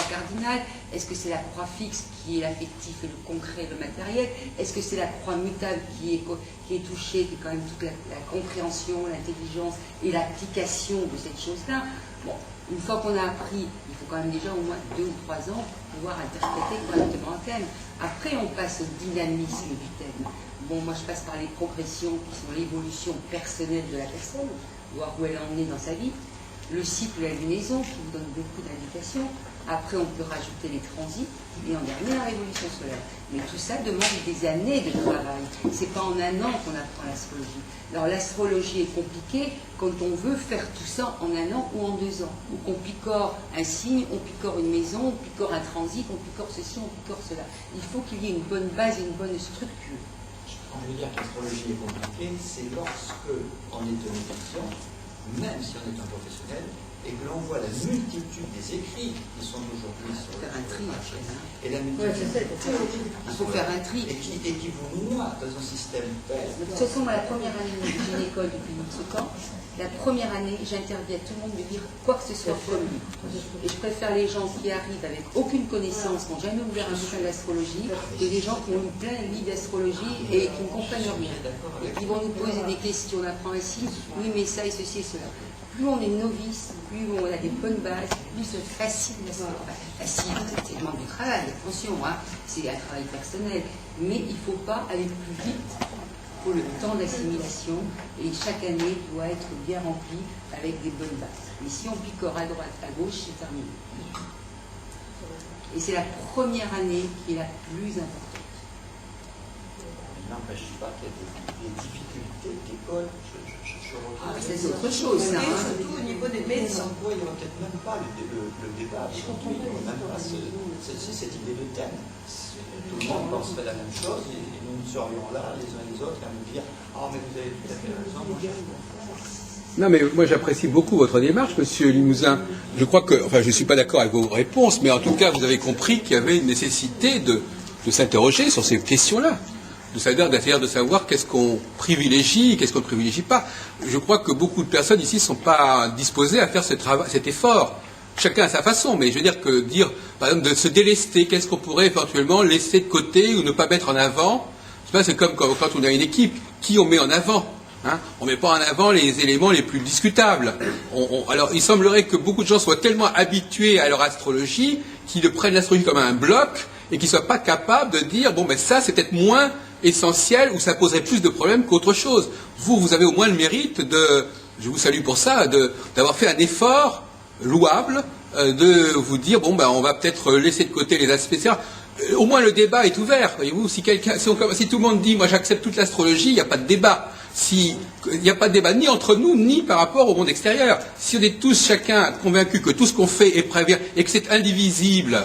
cardinale? Est-ce que c'est la croix fixe qui est l'affectif et le concret, le matériel? Est-ce que c'est la croix mutable qui est touchée, qui est quand même toute la compréhension, l'intelligence et l'application de cette chose-là? Bon, une fois qu'on a appris, il faut quand même déjà au moins 2 ou 3 ans pour pouvoir interpréter correctement un thème. Après, on passe au dynamisme du thème. Bon, moi, je passe par les progressions qui sont l'évolution personnelle de la personne, voir où elle en est dans sa vie, le cycle de la lunaison qui vous donne beaucoup d'indications. Après, on peut rajouter les transits et en dernier, la révolution solaire. Mais tout ça demande des années de travail. C'est pas en un an qu'on apprend l'astrologie. Alors, l'astrologie est compliquée quand on veut faire tout ça en un an ou en 2 ans. Ou qu'on picore un signe, on picore une maison, on picore un transit, on picore ceci, on picore cela. Il faut qu'il y ait une bonne base et une bonne structure. Quand je veux dire que l'astrologie est compliquée, c'est lorsque on est un étudiant, même si on est un professionnel, et que l'on voit la multitude des écrits qui sont aujourd'hui sur faire un tri, et la multitude il faut faire un tri. Et qui vous noie dans un système tel. De toute façon, moi, la première année, j'ai une école depuis 5 ans. La première année, j'interdis à tout le monde de lire quoi que ce soit comme lui. Et je préfère les gens qui arrivent avec aucune connaissance, qui n'ont jamais ouvert un bouquin d'astrologie, que des gens qui ont lu plein de livres d'astrologie et qui ne comprennent rien. Et qui vont nous poser des questions. On apprend ainsi, oui, mais ça et ceci et cela. Plus on est novice, plus on a des bonnes bases, plus c'est facile l'astrologie. Facile, c'est tellement du travail, attention, hein, c'est un travail personnel. Mais il ne faut pas aller plus vite. Il faut le temps d'assimilation et chaque année doit être bien remplie avec des bonnes bases. Mais si on picore à droite, à gauche, c'est terminé. Et c'est la première année qui est la plus importante. Il n'empêche pas qu'il y a des difficultés d'école. C'est autre chose, ça. Surtout au niveau des médecins. Il n'y aura peut-être même pas le débat. Surtout, il n'y aura même pas cette idée de thème. Tout le monde penserait la même chose et nous serions là, les uns et les autres, à nous dire « Ah, mais vous avez tout à fait raison. » Non, mais moi j'apprécie beaucoup votre démarche, Monsieur Limousin. Je crois que, enfin, je ne suis pas d'accord avec vos réponses, mais en tout cas, vous avez compris qu'il y avait une nécessité de s'interroger sur ces questions-là. C'est-à-dire de savoir qu'est-ce qu'on privilégie et qu'est-ce qu'on ne privilégie pas. Je crois que beaucoup de personnes ici ne sont pas disposées à faire cet effort. Chacun à sa façon, mais je veux dire que par exemple, de se délester, qu'est-ce qu'on pourrait éventuellement laisser de côté ou ne pas mettre en avant. C'est comme quand on a une équipe, qui on met en avant, hein? On ne met pas en avant les éléments les plus discutables. Alors, il semblerait que beaucoup de gens soient tellement habitués à leur astrologie qu'ils prennent l'astrologie comme un bloc et qu'ils ne soient pas capables de dire, bon, ben ça, c'est peut-être moins essentiel ou ça poserait plus de problèmes qu'autre chose. Vous avez au moins le mérite je vous salue pour ça, d'avoir fait un effort louable de vous dire, bon, ben, on va peut-être laisser de côté les aspects, etc. Au moins le débat est ouvert, voyez-vous. Si tout le monde dit, moi j'accepte toute l'astrologie, il n'y a pas de débat. Il n'y a pas de débat ni entre nous, ni par rapport au monde extérieur. Si on est tous chacun convaincus que tout ce qu'on fait est prévu et que c'est indivisible,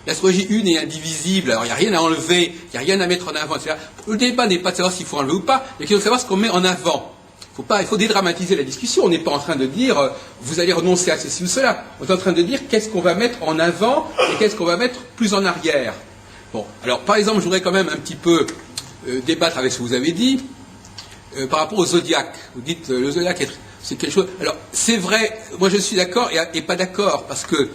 l'astrologie une est indivisible, alors il n'y a rien à enlever, il n'y a rien à mettre en avant, etc. Le débat n'est pas de savoir s'il faut enlever ou pas, mais de savoir ce qu'on met en avant. Il faut dédramatiser la discussion. On n'est pas en train de dire vous allez renoncer à ceci ou cela. On est en train de dire qu'est-ce qu'on va mettre en avant et qu'est-ce qu'on va mettre plus en arrière. Bon, alors par exemple, je voudrais quand même un petit peu débattre avec ce que vous avez dit par rapport au zodiaque. Vous dites le zodiaque c'est quelque chose. Alors c'est vrai, moi je suis d'accord et pas d'accord parce que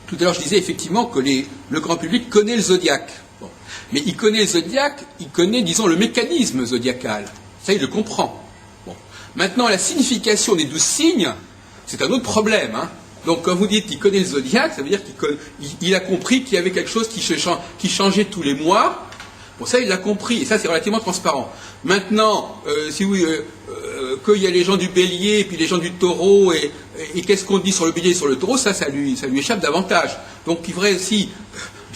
tout à l'heure je disais effectivement que le grand public connaît le zodiaque. Bon. Mais il connaît le zodiaque, il connaît disons le mécanisme zodiacal. Ça il le comprend. Maintenant, la signification des 12 signes, c'est un autre problème. Hein. Donc, quand vous dites qu'il connaît le zodiaque, ça veut dire qu'il a compris qu'il y avait quelque chose qui changeait tous les mois. Bon, ça, il l'a compris, et ça, c'est relativement transparent. Maintenant, qu'il y a les gens du bélier, et puis les gens du taureau, et qu'est-ce qu'on dit sur le bélier et sur le taureau, ça lui échappe davantage. Donc, il faudrait aussi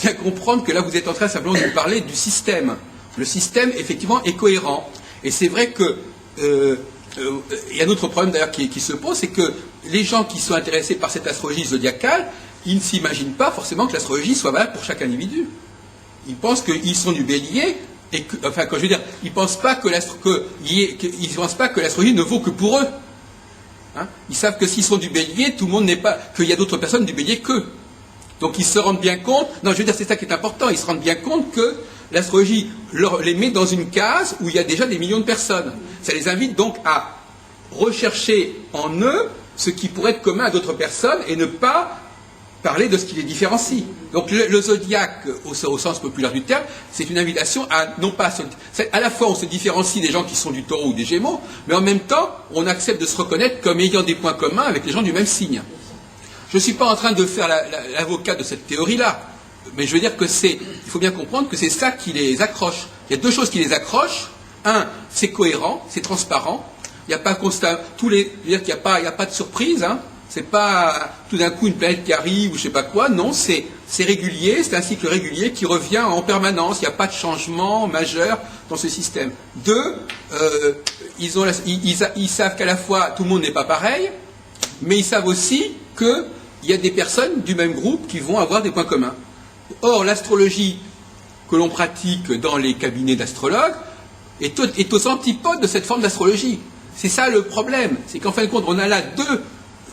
bien comprendre que là, vous êtes en train simplement de nous parler du système. Le système, effectivement, est cohérent. Et c'est vrai que... il y a un autre problème d'ailleurs qui se pose, c'est que les gens qui sont intéressés par cette astrologie zodiacale, ils ne s'imaginent pas forcément que l'astrologie soit valable pour chaque individu. Ils pensent qu'ils sont du bélier, et quand je veux dire, ils ne pensent pas que l'astrologie ne vaut que pour eux. Hein, ils savent que s'ils sont du bélier, tout le monde n'est pas, qu'il y a d'autres personnes du bélier qu'eux. Donc ils se rendent bien compte, non je veux dire c'est ça qui est important, ils se rendent bien compte que l'astrologie les met dans une case où il y a déjà des millions de personnes. Ça les invite donc à rechercher en eux ce qui pourrait être commun à d'autres personnes et ne pas parler de ce qui les différencie. Donc le zodiaque, au sens populaire du terme, c'est une invitation à non pas... À la fois, on se différencie des gens qui sont du Taureau ou des Gémeaux, mais en même temps, on accepte de se reconnaître comme ayant des points communs avec les gens du même signe. Je ne suis pas en train de faire l'avocat de cette théorie-là, mais je veux dire que il faut bien comprendre que c'est ça qui les accroche. Il y a deux choses qui les accrochent. Un, c'est cohérent, c'est transparent. Il n'y a pas constat, dire qu'il n'y a pas de surprise, hein. C'est pas tout d'un coup une planète qui arrive ou je sais pas quoi. Non, c'est régulier, c'est un cycle régulier qui revient en permanence. Il n'y a pas de changement majeur dans ce système. Deux, ils savent qu'à la fois tout le monde n'est pas pareil, mais ils savent aussi qu'il y a des personnes du même groupe qui vont avoir des points communs. Or, l'astrologie que l'on pratique dans les cabinets d'astrologues est aux antipodes de cette forme d'astrologie. C'est ça le problème, c'est qu'en fin de compte, on a là deux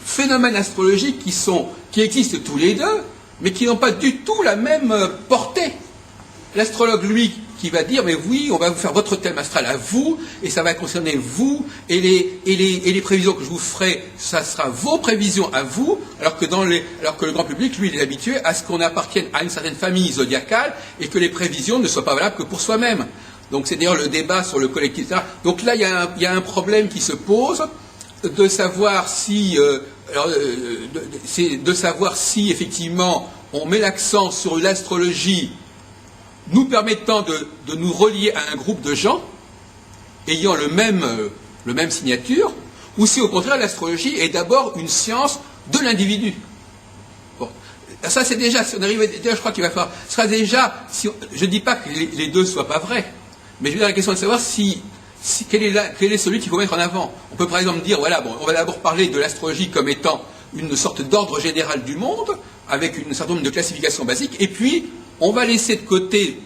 phénomènes astrologiques qui existent tous les deux, mais qui n'ont pas du tout la même portée. L'astrologue, lui, qui va dire, mais oui, on va vous faire votre thème astral à vous, et ça va concerner vous, et les prévisions que je vous ferai, ça sera vos prévisions à vous, alors que le grand public, lui, il est habitué à ce qu'on appartienne à une certaine famille zodiacale, et que les prévisions ne soient pas valables que pour soi-même. Donc c'est d'ailleurs le débat sur le collectif, etc. Donc là, il y a un problème qui se pose, de savoir si effectivement on met l'accent sur l'astrologie nous permettant de nous relier à un groupe de gens ayant le même signature, ou si au contraire l'astrologie est d'abord une science de l'individu. Bon. Ça c'est déjà, si on arrive, je crois qu'il va falloir, ce sera déjà, je ne dis pas que les deux ne soient pas vrais, mais je veux dire la question de savoir quel est celui qu'il faut mettre en avant. On peut par exemple dire, voilà, bon, on va d'abord parler de l'astrologie comme étant une sorte d'ordre général du monde, avec un certain nombre de classifications basiques, et puis on va laisser de côté,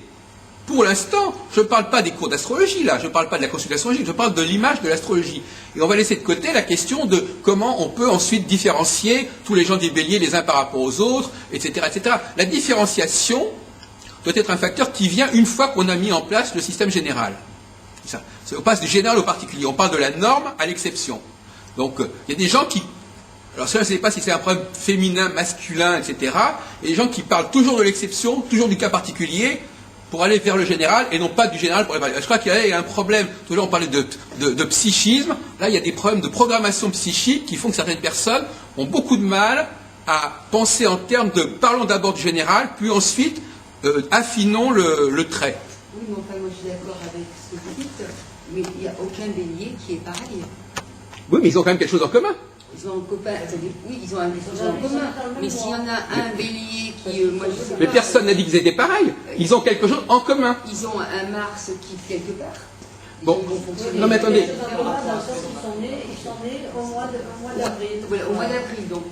pour l'instant, je ne parle pas des cours d'astrologie, là, je ne parle pas de la consultation logique, je parle de l'image de l'astrologie. Et on va laisser de côté la question de comment on peut ensuite différencier tous les gens des béliers les uns par rapport aux autres, etc., etc. La différenciation doit être un facteur qui vient une fois qu'on a mis en place le système général. Ça. On passe du général au particulier. On parle de la norme à l'exception. Donc, il y a des gens qui... Alors, ça, je ne sais pas si c'est un problème féminin, masculin, etc. Il y a des gens qui parlent toujours de l'exception, toujours du cas particulier, pour aller vers le général, et non pas du général pour aller vers le... Je crois qu'il y a un problème... Tout à l'heure, on parlait de psychisme. Là, il y a des problèmes de programmation psychique qui font que certaines personnes ont beaucoup de mal à penser en termes de... Parlons d'abord du général, puis ensuite, affinons le trait. Oui, mais enfin, moi je suis d'accord avec ce que vous dites, mais il n'y a aucun bélier qui est pareil. Oui, mais ils ont quand même quelque chose en commun. Ils ont un copain, oui, ils ont un chose en commun. Mais s'il y en a un bélier qui, moi je sais pas. Mais personne n'a dit qu'ils étaient pareils. Ils ont quelque chose en commun. Ils ont un Mars qui, quelque part. Bon, non mais attendez. Ils sont nés au mois d'avril. Voilà, au mois d'avril, donc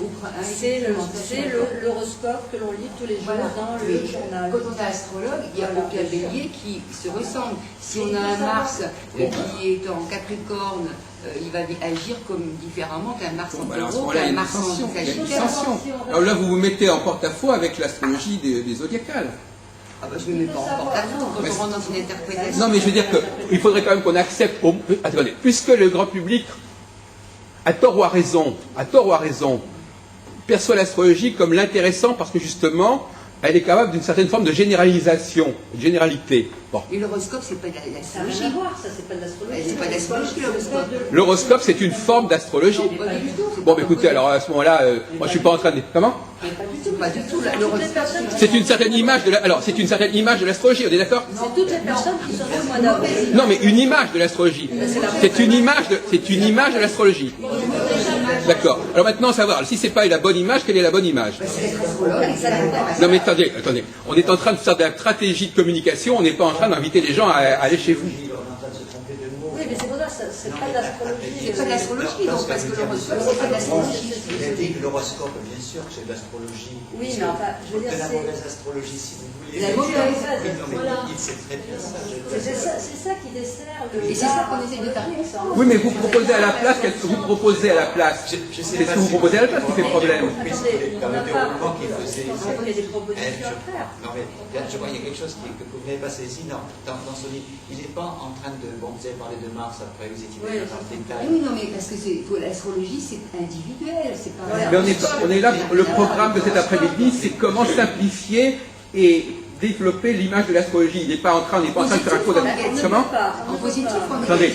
c'est l'horoscope que l'on lit tous les jours dans le journal. Quand on est astrologue, il n'y a aucun bélier qui se ressemble. Si on a un Mars qui est en Capricorne, il va agir comme différemment qu'un Mars en Taureau, qu'un Mars en Sagittaire. Alors là, vous vous mettez en porte-à-faux avec l'astrologie des zodiacales. Ah bah je ne me mets pas en porte-à-faux quand on rentre dans une interprétation. Non, mais je veux dire qu'il faudrait quand même qu'on accepte... Attendez, puisque le grand public, à tort ou à raison, perçoit l'astrologie comme l'intéressant parce que justement, elle est capable d'une certaine forme de généralisation, de généralité. Bon. Et l'horoscope, c'est pas de l'astrologie. Ça n'a rien à voir, ça, c'est pas de l'astrologie. C'est pas d'astrologie, l'horoscope. L'horoscope, c'est une forme d'astrologie. Bon, mais écoutez, alors à ce moment-là, moi je suis pas en train de... Comment ? Pas du tout. L'horoscope, c'est une certaine image de c'est une certaine image de l'astrologie, on est d'accord ? C'est toutes les personnes qui sont au mois d'avril. Non, mais une image de l'astrologie. C'est une image de l'astrologie. D'accord. Alors maintenant, savoir, si c'est pas la bonne image, quelle est la bonne image ? Non, mais attendez. On est en train de faire de la stratégie de communication, on n'est pas en train d'inviter les gens à aller chez vous. Oui, mais c'est pour ça, c'est pas de l'astrologie. C'est pas de l'astrologie, donc, parce que l'horoscope, c'est pas de l'astrologie. Vous avez dit que l'horoscope, bien sûr, c'est de l'astrologie. Oui, mais enfin, je veux dire, de la c'est... mauvaise astrologie, si vous voulez. La mauvaise, voilà. Il sait très bien ça. C'est ça qui dessert le... Et c'est ça qu'on essaie de faire. Oui, mais vous proposez à la place, qu'est-ce que vous proposez à la place ? C'est ce que vous proposez à la place qui fait problème. Attendez, on n'a pas... Qui faisait... Il y a des propositions à faire. Non, mais je vois, il y a quelque chose que vous n'avez pas saisi dans son livre. Il n'est pas en train de... Bon, vous avez parlé de Mars, après vous étiez itinéraire détaillé. Oui, non, mais parce que pour l'astrologie, c'est individuel, c'est pas... Mais on est là, le programme de cet après-midi, c'est comment simplifier et développer l'image de l'astrologie. On n'est pas en train de faire un cours d'astrologie. Comment? En positif, on est... Attendez,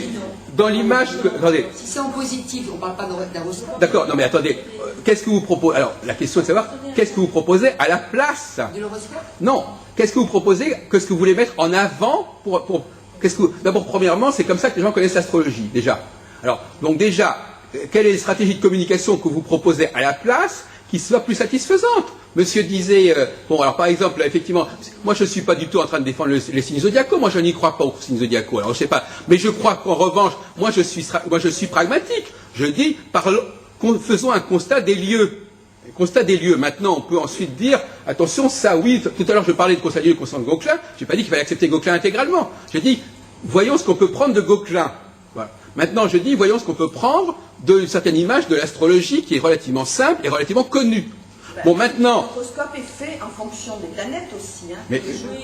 dans l'image que... Attendez. Si c'est en positif, on ne parle pas d'horoscope. D'accord, non mais attendez, qu'est-ce que vous proposez? Alors, la question est de savoir, qu'est-ce que vous proposez à la place? De l'horoscope? Non, qu'est-ce que vous proposez? Qu'est-ce que vous voulez mettre en avant D'abord, premièrement, c'est comme ça que les gens connaissent l'astrologie, déjà. Alors, donc déjà, quelle est la stratégie de communication que vous proposez à la place qui soit plus satisfaisante? Monsieur disait, bon alors par exemple, effectivement, moi je ne suis pas du tout en train de défendre les signes zodiacaux, moi je n'y crois pas aux signes zodiacaux, alors je sais pas, mais je crois qu'en revanche, moi je suis pragmatique, je dis, faisons un constat des lieux. Constat des lieux. Maintenant, on peut ensuite dire, attention, ça oui, tout à l'heure je parlais de constat des lieux concernant Gauquelin, je n'ai pas dit qu'il fallait accepter Gauquelin intégralement, j'ai dit, voyons ce qu'on peut prendre de Gauquelin. Voilà. Maintenant, je dis, voyons ce qu'on peut prendre d'une certaine image de l'astrologie qui est relativement simple et relativement connue. Bon, maintenant. L'horoscope est fait en fonction des planètes aussi. Hein.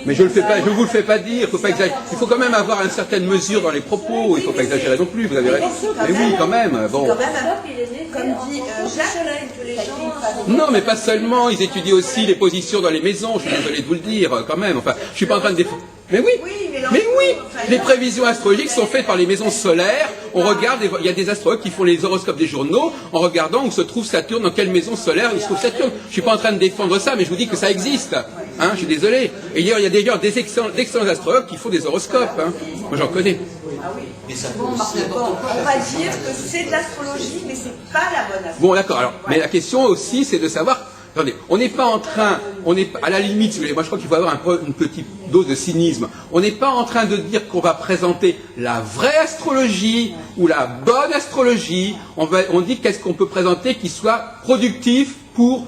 Mais je ne vous le fais pas dire, faut pas exagérer. Il faut quand même avoir une certaine mesure dans les propos, il ne faut pas exagérer non plus, vous avez raison. Mais oui, quand même. Bon. Comme dit Jacques, non, mais pas seulement, ils étudient aussi les positions dans les maisons, je suis désolé de vous le dire, quand même. Enfin, je ne suis pas en train de défendre. Mais oui, les prévisions astrologiques sont faites par les maisons solaires. On regarde, il y a des astrologues qui font les horoscopes des journaux en regardant où se trouve Saturne, dans quelle maison solaire où se trouve Saturne. Je ne suis pas en train de défendre ça, mais je vous dis que ça existe. Hein, je suis désolé. Et il y a d'ailleurs d'excellents astrologues qui font des horoscopes. Hein. Moi, j'en connais. Ah oui. Mais ça on va dire que c'est de l'astrologie, mais c'est pas la bonne astrologie. Bon, d'accord. Alors, mais la question aussi, c'est de savoir. Attendez, on n'est pas en train, à la limite, moi je crois qu'il faut avoir une petite dose de cynisme. On n'est pas en train de dire qu'on va présenter la vraie astrologie ou la bonne astrologie. On dit qu'est-ce qu'on peut présenter qui soit productif pour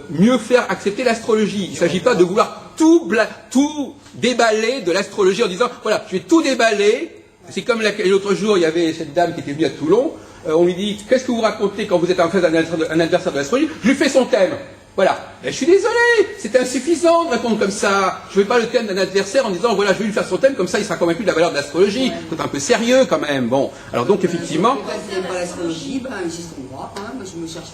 mieux faire accepter l'astrologie. Il ne s'agit pas de vouloir tout déballer de l'astrologie en disant voilà, je vais tout déballer. C'est comme l'autre jour, il y avait cette dame qui était venue à Toulon. On lui dit qu'est-ce que vous racontez quand vous êtes en face d'un adversaire de l'astrologie? Je lui fais son thème. Voilà. Et je suis désolé, c'est insuffisant de répondre comme ça. Je ne veux pas le thème d'un adversaire en disant voilà, je vais lui faire son thème, comme ça il sera convaincu de la valeur de l'astrologie. C'est un peu sérieux quand même. Bon. Alors donc effectivement. Si pas l'astrologie, c'est son droit. Moi je me cherche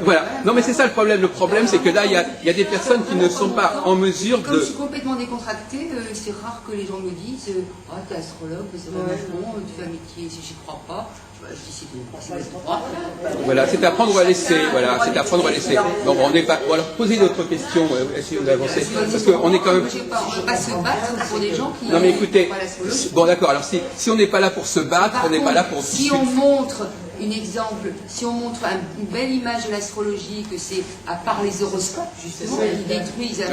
voilà. Non mais c'est ça le problème. Le problème c'est que là il y a des personnes qui ne sont pas en mesure de. Comme je suis complètement décontractée, c'est rare que les gens me disent ah t'es astrologue, c'est vraiment bon, tu fais un métier, j'y crois pas. Voilà, c'est à prendre ou à laisser. Voilà, c'est à prendre ou à laisser. Donc on n'est pas. Bon, alors posez d'autres questions. Essayez d'avancer parce qu'on est quand même. On ne peut pas se battre pour des gens qui. Non mais écoutez. Bon d'accord. Alors si on n'est pas là pour se battre, on n'est pas là pour. Si on montre un exemple, si on montre une belle image de l'astrologie, que c'est à part les horoscopes justement, qui détruisent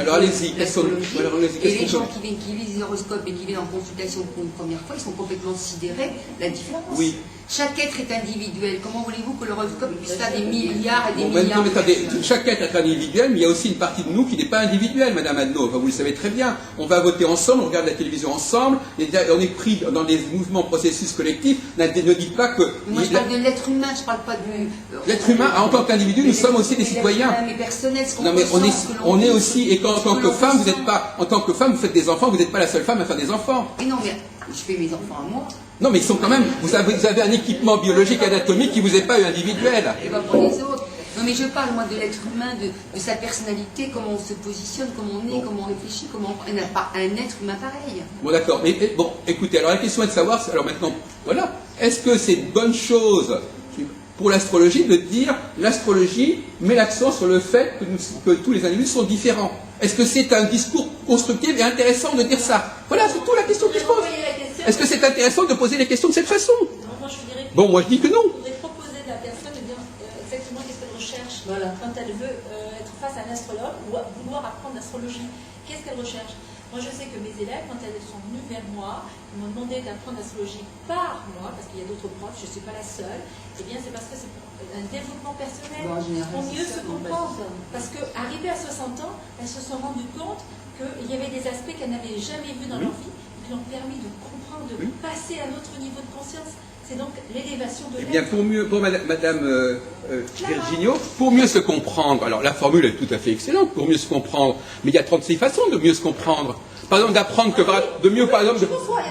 l'astrologie, et les gens qui lisent les horoscopes et qui viennent en consultation pour une première fois, ils sont complètement sidérés. La différence. Oui. Chaque être est individuel. Comment voulez-vous que l'horoscope puisse faire des milliards et des milliards non, mais attendez, chaque être est individuel, mais il y a aussi une partie de nous qui n'est pas individuelle, Madame Adno. Enfin, vous le savez très bien. On va voter ensemble, on regarde la télévision ensemble, et on est pris dans des mouvements, processus collectifs. Ne dites pas que. Moi, je parle de l'être humain, je ne parle pas du. L'être humain, en tant qu'individu, nous sommes aussi des citoyens. Mais personnel, ce qu'on non, mais on est aussi, et en tant que femme, vous n'êtes pas, en tant que femme, vous faites des enfants, vous n'êtes pas la seule femme à faire des enfants. Mais non, mais je fais mes enfants à moi. Non, mais ils sont quand même. Vous avez un équipement biologique anatomique qui vous est pas individuel. Et pas pour les autres. Non, mais je parle moi de l'être humain, de sa personnalité, comment on se positionne, comment on est, comment on réfléchit, comment on n'a pas un être humain pareil. Bon, d'accord. Mais bon, écoutez. Alors la question est de savoir. Alors maintenant, voilà. Est-ce que c'est une bonne chose pour l'astrologie de dire l'astrologie met l'accent sur le fait que tous les individus sont différents? Est-ce que c'est un discours constructif et intéressant de dire ça? Voilà, c'est toute la question qui se pose. Est-ce que c'est intéressant de poser les questions de cette façon? Bon, moi je dis que non. Il faudrait proposer à la personne de dire exactement qu'est-ce qu'elle recherche quand elle veut être face à un astrologue ou vouloir apprendre l'astrologie. Qu'est-ce qu'elle recherche? Moi je sais que mes élèves, quand elles sont venues vers moi, ils m'ont demandé d'apprendre l'astrologie par moi, parce qu'il y a d'autres profs, je ne suis pas la seule, et bien c'est parce que c'est un développement personnel pour mieux se comprendre. Parce qu'arrivées à 60 ans, elles se sont rendues compte qu'il y avait des aspects qu'elles n'avaient jamais vus dans leur vie, qui ont permis de comprendre, de passer à un autre niveau de conscience. C'est donc l'élévation de Eh l'être. bien, pour Madame Virginio, pour mieux se comprendre, alors la formule est tout à fait excellente, pour mieux se comprendre, mais il y a 36 façons de mieux se comprendre. Par exemple, d'apprendre que, de mieux, par exemple,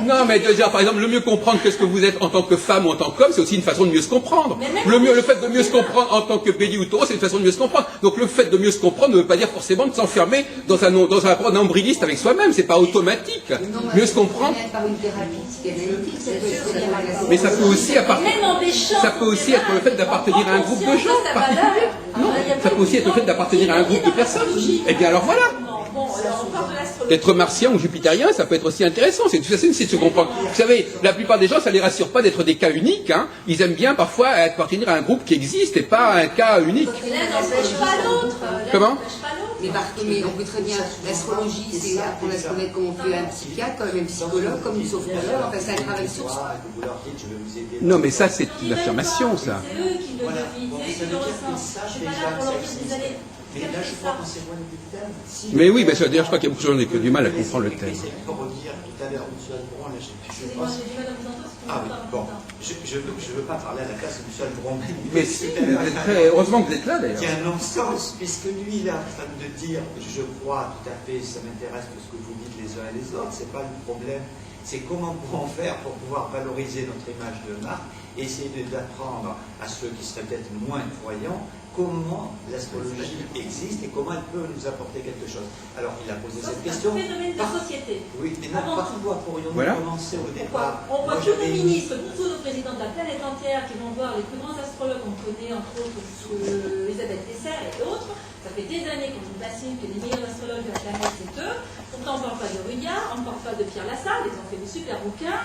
non, mais déjà, par exemple, le mieux comprendre qu'est-ce que vous êtes en tant que femme ou en tant qu'homme, c'est aussi une façon de mieux se comprendre. Le fait de mieux se comprendre en tant que bélier ou taureau, c'est une façon de mieux se comprendre. Donc, le fait de mieux se comprendre ne veut pas dire forcément de s'enfermer dans un rapport nombriliste avec soi-même, c'est pas automatique. Mieux se comprendre. Par une thérapie psychanalytique, ça peut être Mais ça peut aussi être le fait d'appartenir à un groupe de gens particuliers. Non, ça peut aussi être le fait d'appartenir à un groupe de personnes. Eh bien, alors voilà. Bon, alors on parle de l'astrologie. D'être martien ou jupitérien, ça peut être aussi intéressant. C'est tout facile de se comprendre. Vous savez, la plupart des gens, ça les rassure pas d'être des cas uniques. Hein. Ils aiment bien parfois appartenir à un groupe qui existe et pas à un cas unique. L'un n'empêche pas l'autre. Comment? Mais on peut très bien, l'astrologie, c'est apprendre à se connaître comme on fait un psychiatre, comme un psychologue, comme une sauveteur, enfin c'est un travail sur soi. Non, mais ça, c'est une affirmation, ça. C'est eux qui le vivent, c'est eux qui le ressentent. Je suis pas là pour leur dire vous allez. Mais là, je crois qu'on s'éloigne du thème. Mais oui, d'ailleurs, je crois qu'il y a beaucoup de gens qui ont du mal à comprendre le thème. C'est pour redire tout à l'heure, M. Albron, là, je Excusez-moi, pense. j'ai du mal à vous entendre. Ah oui, bon. Je veux pas parler à la place de M. Albron. Mais si, heureusement que vous êtes là, d'ailleurs. Qui a un non-sens, puisque lui, il est en train de dire, je crois tout à fait, ça m'intéresse de ce que vous dites les uns et les autres, c'est pas le problème, c'est comment pouvons faire pour pouvoir valoriser notre image de marque, essayer d'apprendre à ceux qui seraient peut-être moins croyants, comment l'astrologie existe et comment elle peut nous apporter quelque chose. Alors, il a posé cette question. C'est un phénomène de société. Oui, mais non, parfois, pourrions-nous commencer au départ. On voit tous nos ministres, tous nos présidents de la planète entière qui vont voir les plus grands astrologues qu'on connaît, entre autres Elisabeth Tesser et autres. Ça fait des années qu'on nous bassine que les meilleurs astrologues de la planète, c'est eux. Pourtant, on ne parle pas de Ruyard, on ne parle pas de Pierre Lassalle, ils ont fait des super bouquins,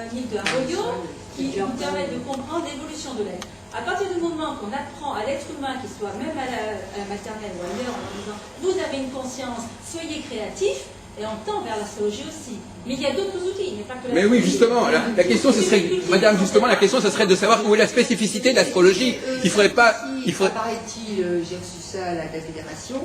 ni de Arroyo, qui nous permettent de comprendre l'évolution de l'être. À partir du moment qu'on apprend à l'être humain, qu'il soit même à la maternelle ou ailleurs, en disant vous avez une conscience, soyez créatif, et on tend vers l'astrologie aussi. Mais il y a d'autres outils, il n'y a pas que Mais oui, justement, la question, ce serait, madame, justement, la question, ce serait de savoir où est la spécificité de l'astrologie. Il faudrait pas. Apparaît-il, j'ai reçu ça à la Fédération,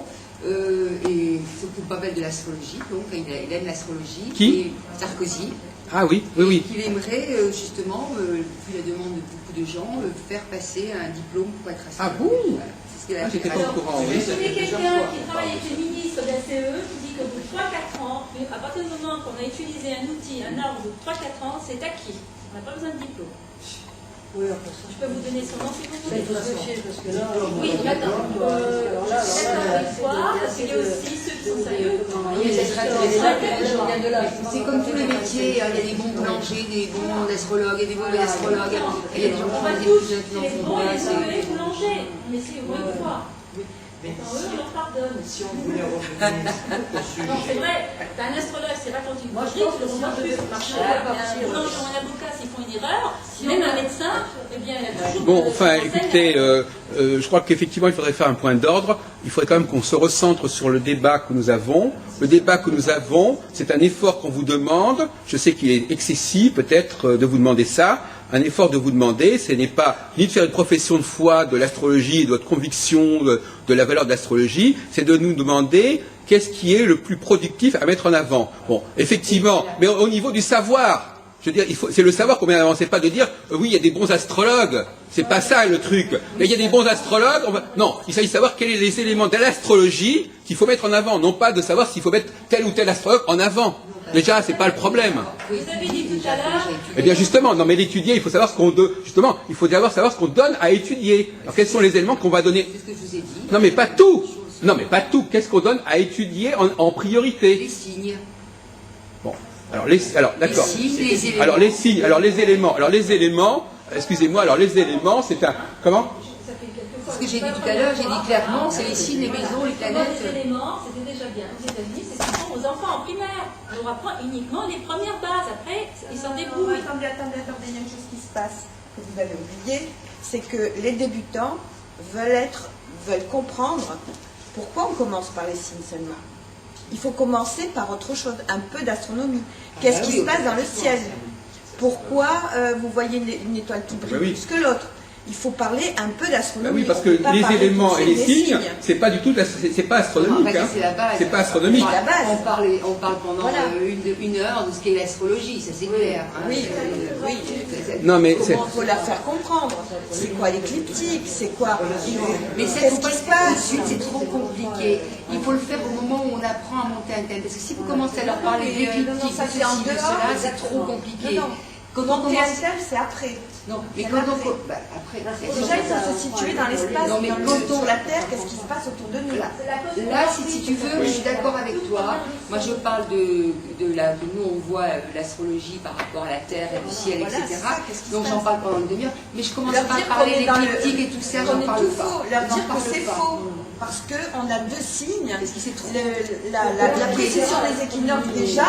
et il s'occupe pas mal de l'astrologie, donc il aime l'astrologie. Qui? Sarkozy. Ah oui, oui, oui. Il aimerait justement, vu la demande de beaucoup de gens, faire passer un diplôme pour être astrologue. Ah bon? Voilà. C'est ce qu'il a J'étais fait. pas au courant, oui. Je connais quelqu'un qui travaille avec les ministres de la CE qui dit qu'au bout de 3-4 ans, à partir du moment qu'on a utilisé un outil, un ordre de 3-4 ans, c'est acquis. On n'a pas besoin de diplôme. Oui, après ça. Je peux vous donner son nom si vous Il voulez. faut se méfier parce que là. Oui, maintenant, parce qu'il y a aussi ceux qui sont sérieux. C'est comme tous les métiers, il y a des bons boulangers, des bons astrologues, et des mauvais astrologues. Il y a des gens qui On font va des tous, études qui n'en les font bons pas. et les mauvais boulangers. Mais c'est au moins une fois. Mais Quand eux, on leur pardonne. si on voulait revenir au sujet. Non, c'est vrai, un astrologue, c'est pas quand il Moi, je bouge, pense que le si moment on devait marcher un à partir de- boulanger ou un avocat, s'ils font une erreur, même un médecin, eh bien, il a toujours. Bon, enfin, écoutez, je crois qu'effectivement, il faudrait faire un point d'ordre. Il faudrait quand même qu'on se recentre sur le débat que nous avons. Le débat que nous avons, c'est un effort qu'on vous demande. Je sais qu'il est excessif, peut-être, de vous demander ça. Un effort de vous demander, ce n'est pas ni de faire une profession de foi de l'astrologie, de votre conviction de la valeur de l'astrologie, c'est de nous demander qu'est-ce qui est le plus productif à mettre en avant. Bon, effectivement, mais au niveau du savoir, je veux dire, c'est le savoir qu'on met en avant, c'est pas de dire oui, il y a des bons astrologues, c'est pas ça le truc. Mais il y a des bons astrologues, non, il s'agit de savoir quels sont les éléments de l'astrologie qu'il faut mettre en avant, non pas de savoir s'il faut mettre tel ou tel astrologue en avant. Déjà, c'est pas le problème. Vous avez dit tout à l'heure. Eh bien justement, non mais l'étudier, il faut savoir ce qu'on donne. Justement, il faut d'abord savoir ce qu'on donne à étudier. Alors quels sont les éléments qu'on va donner? C'est ce que je vous ai dit. Non mais pas tout. Non mais pas tout. Qu'est-ce qu'on donne à étudier en priorité? Les signes. Bon, alors d'accord. Les signes, les éléments. Alors les signes, alors les éléments. Excusez-moi. Alors les éléments, c'est un comment? Ce que j'ai dit tout à l'heure, j'ai dit clairement, c'est les signes, les maisons, les planètes. Les éléments, c'était déjà bien. Aux États-Unis, c'est ce qu'ils font aux enfants en primaire. On leur apprend uniquement les premières bases. Après, ils s'en débrouillent. Attendez, il y a une chose qui se passe que vous avez oublié, c'est que les débutants veulent comprendre pourquoi on commence par les signes seulement. Il faut commencer par autre chose, un peu d'astronomie. Qu'est-ce qui se passe dans le ciel? Pourquoi vous voyez une étoile qui brille plus que l'autre? il faut parler un peu d'astrologie. Oui, parce que On peut pas les parler éléments que et les des signes, c'est pas du tout, c'est pas astronomique. En fait, c'est la base. C'est pas astronomique. C'est la base. On parle pendant Voilà. une heure de ce qu'est l'astrologie, ça c'est clair. Hein. Oui, oui. Non, mais c'est. Comment il faut la faire comprendre? C'est quoi l'écliptique? C'est quoi? Mais ça, Qu'est-ce faut pas qui le se faire tout de passe? suite, c'est trop compliqué. Il faut le faire au moment où on apprend à monter un thème. Parce que si vous commencez à leur parler de l'écliptique, ça de c'est en ceci, de dehors. cela, c'est trop compliqué. Non, Quand on monter un commence... thème, c'est après. Non, mais C'est quand après. on... Bah, après, Déjà, il faut se situer dans l'espace, Non, mais dans quand sur la Terre, qu'est-ce qui se passe autour de nous? Là, si tu veux, je suis d'accord avec toi. Moi, je parle de la... Nous, on voit l'astrologie par rapport à la Terre et le ciel, Voilà, etc. c'est ça, qu'est-ce qui se Donc, passe? j'en parle pendant une demi-heure. Mais je commence Leur pas à dire parler qu'on est dans le- l'écliptique et tout ça, qu'on j'en est parle tout pas. faux. Leur J'en dire que parle c'est pas. faux. Parce qu'on a deux signes. Parce que c'est trop... La précision des équinoxes, déjà,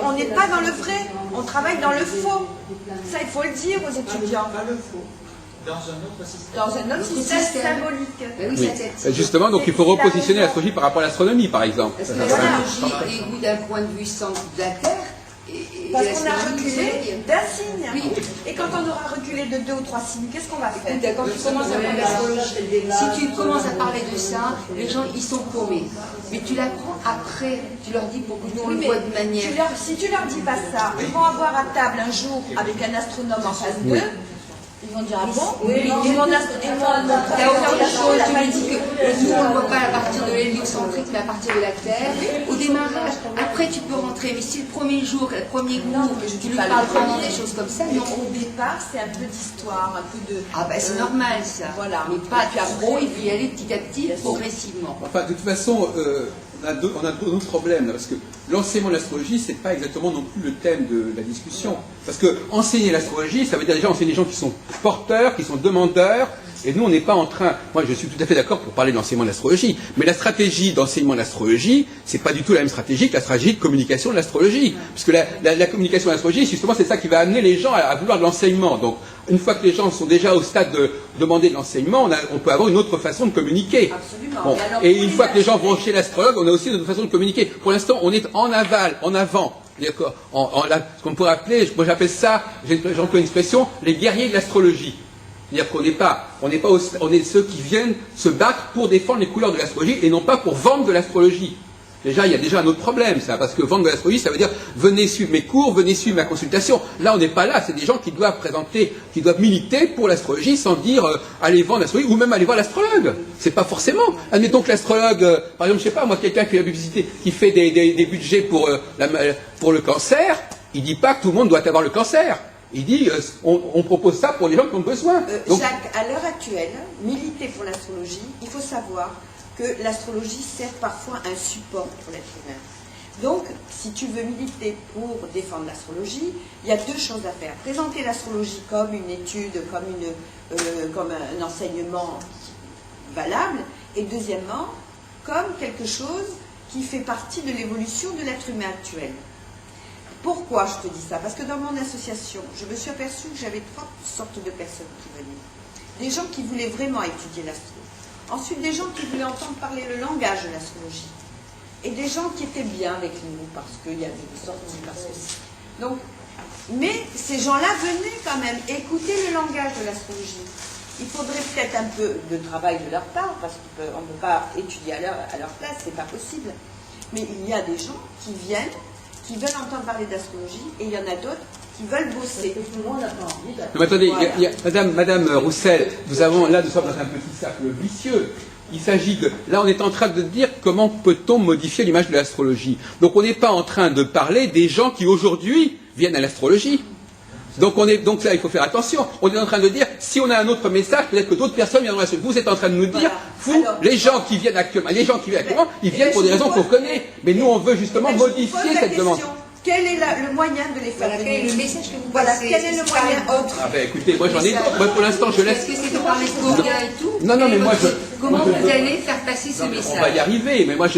on n'est pas dans le vrai. On travaille dans le faux. Ça, il faut le dire aux étudiants. Pas le faux. Dans un autre système. Dans un autre système symbolique. Ben oui, Oui. ça, Justement, donc il faut repositionner l'astrologie par rapport à l'astronomie, par exemple. Parce que l'astrologie est vue d'un point de vue centre de la Terre. Et Parce qu'on a l'astrologie, reculé d'un signe. Oui. Et quand on aura reculé de 2 ou 3 signes, qu'est-ce qu'on va faire? Quand tu commences à parler d'astrologie, si tu commences à parler de ça, les gens ils sont paumés. Mais tu l'apprends après, tu leur dis pour que nous on le Mais voit de manière. si tu leur dis pas ça, ils vont avoir à table un jour avec un astronome en face d'eux. Ils vont dire ah bon? Oui, Et mon T'as autre chose, tu lui dis que nous on ne voit pas à partir de l'héliocentrique mais à partir de la Terre. Au démarrage, après tu peux rentrer, mais si le premier jour, le premier cours, tu lui parles vraiment des choses comme ça, non. Au départ, c'est un peu d'histoire, un peu de. Ah ben c'est normal ça. Voilà. Mais pas trop, et puis y aller petit à petit, progressivement. Enfin, de toute façon, on a d'autres problèmes, là, parce que l'enseignement de l'astrologie, c'est pas exactement non plus le thème de la discussion. Parce que enseigner l'astrologie, ça veut dire déjà enseigner des gens qui sont porteurs, qui sont demandeurs, et nous, on n'est pas en train... Moi, je suis tout à fait d'accord pour parler de l'enseignement de l'astrologie, mais la stratégie d'enseignement de l'astrologie, c'est pas du tout la même stratégie que la stratégie de communication de l'astrologie. Parce que la communication de l'astrologie, justement, c'est ça qui va amener les gens à vouloir de l'enseignement. Donc, une fois que les gens sont déjà au stade de demander de l'enseignement, on peut avoir une autre façon de communiquer. Absolument. Bon. Et une fois que les gens vont chez l'astrologue, on a aussi une autre façon de communiquer. Pour l'instant, on est en aval, en avant. D'accord. Ce qu'on pourrait appeler, moi j'appelle ça, j'emploie une expression, les guerriers de l'astrologie. C'est-à-dire qu'on on est ceux qui viennent se battre pour défendre les couleurs de l'astrologie et non pas pour vendre de l'astrologie. Déjà, il y a déjà un autre problème, ça, parce que vendre de l'astrologie, ça veut dire venez suivre mes cours, venez suivre ma consultation. Là, on n'est pas là, c'est des gens qui doivent militer pour l'astrologie sans dire allez vendre l'astrologie ou même aller voir l'astrologue. C'est pas forcément. Admettons que l'astrologue, par exemple, je sais pas, moi, quelqu'un qui fait la publicité, qui fait des budgets pour le cancer, il dit pas que tout le monde doit avoir le cancer. Il dit on propose ça pour les gens qui ont besoin. Donc, Jacques, à l'heure actuelle, militer pour l'astrologie, il faut savoir que l'astrologie sert parfois un support pour l'être humain. Donc, si tu veux militer pour défendre l'astrologie, il y a deux choses à faire. Présenter l'astrologie comme une étude, comme un enseignement valable, et deuxièmement, comme quelque chose qui fait partie de l'évolution de l'être humain actuel. Pourquoi je te dis ça? Parce que dans mon association, je me suis aperçue que j'avais trois sortes de personnes qui venaient. Des gens qui voulaient vraiment étudier l'astrologie. Ensuite, des gens qui voulaient entendre parler le langage de l'astrologie. Et des gens qui étaient bien avec nous, parce qu'il y avait des sorties, parce que... Donc, mais ces gens-là venaient quand même écouter le langage de l'astrologie. Il faudrait peut-être un peu de travail de leur part, parce qu'on ne peut pas étudier à leur place, c'est pas possible. Mais il y a des gens qui viennent, qui veulent entendre parler d'astrologie, et il y en a d'autres qui veulent bosser. mais attendez, voilà. Madame Roussel, nous sommes dans un petit cercle vicieux. Il s'agit de... Là, on est en train de dire comment peut-on modifier l'image de l'astrologie. Donc, on n'est pas en train de parler des gens qui, aujourd'hui, viennent à l'astrologie. Donc là, il faut faire attention. On est en train de dire, si on a un autre message, peut-être que d'autres personnes viendront à l'astrologie. Vous êtes en train de nous dire, les gens qui viennent actuellement, ils viennent pour des raisons qu'on connaît. Mais nous, on veut justement modifier cette demande. Quel est le moyen de les faire venir? Quel est le message que vous Voilà, passez? quel est le moyen autre? Ah ben écoutez, moi j'en ai d'autres. Moi pour l'instant je laisse... Est-ce que c'est de parler coréen et tout? Non, mais moi je... Comment vous allez faire passer ce message? On va y arriver, mais moi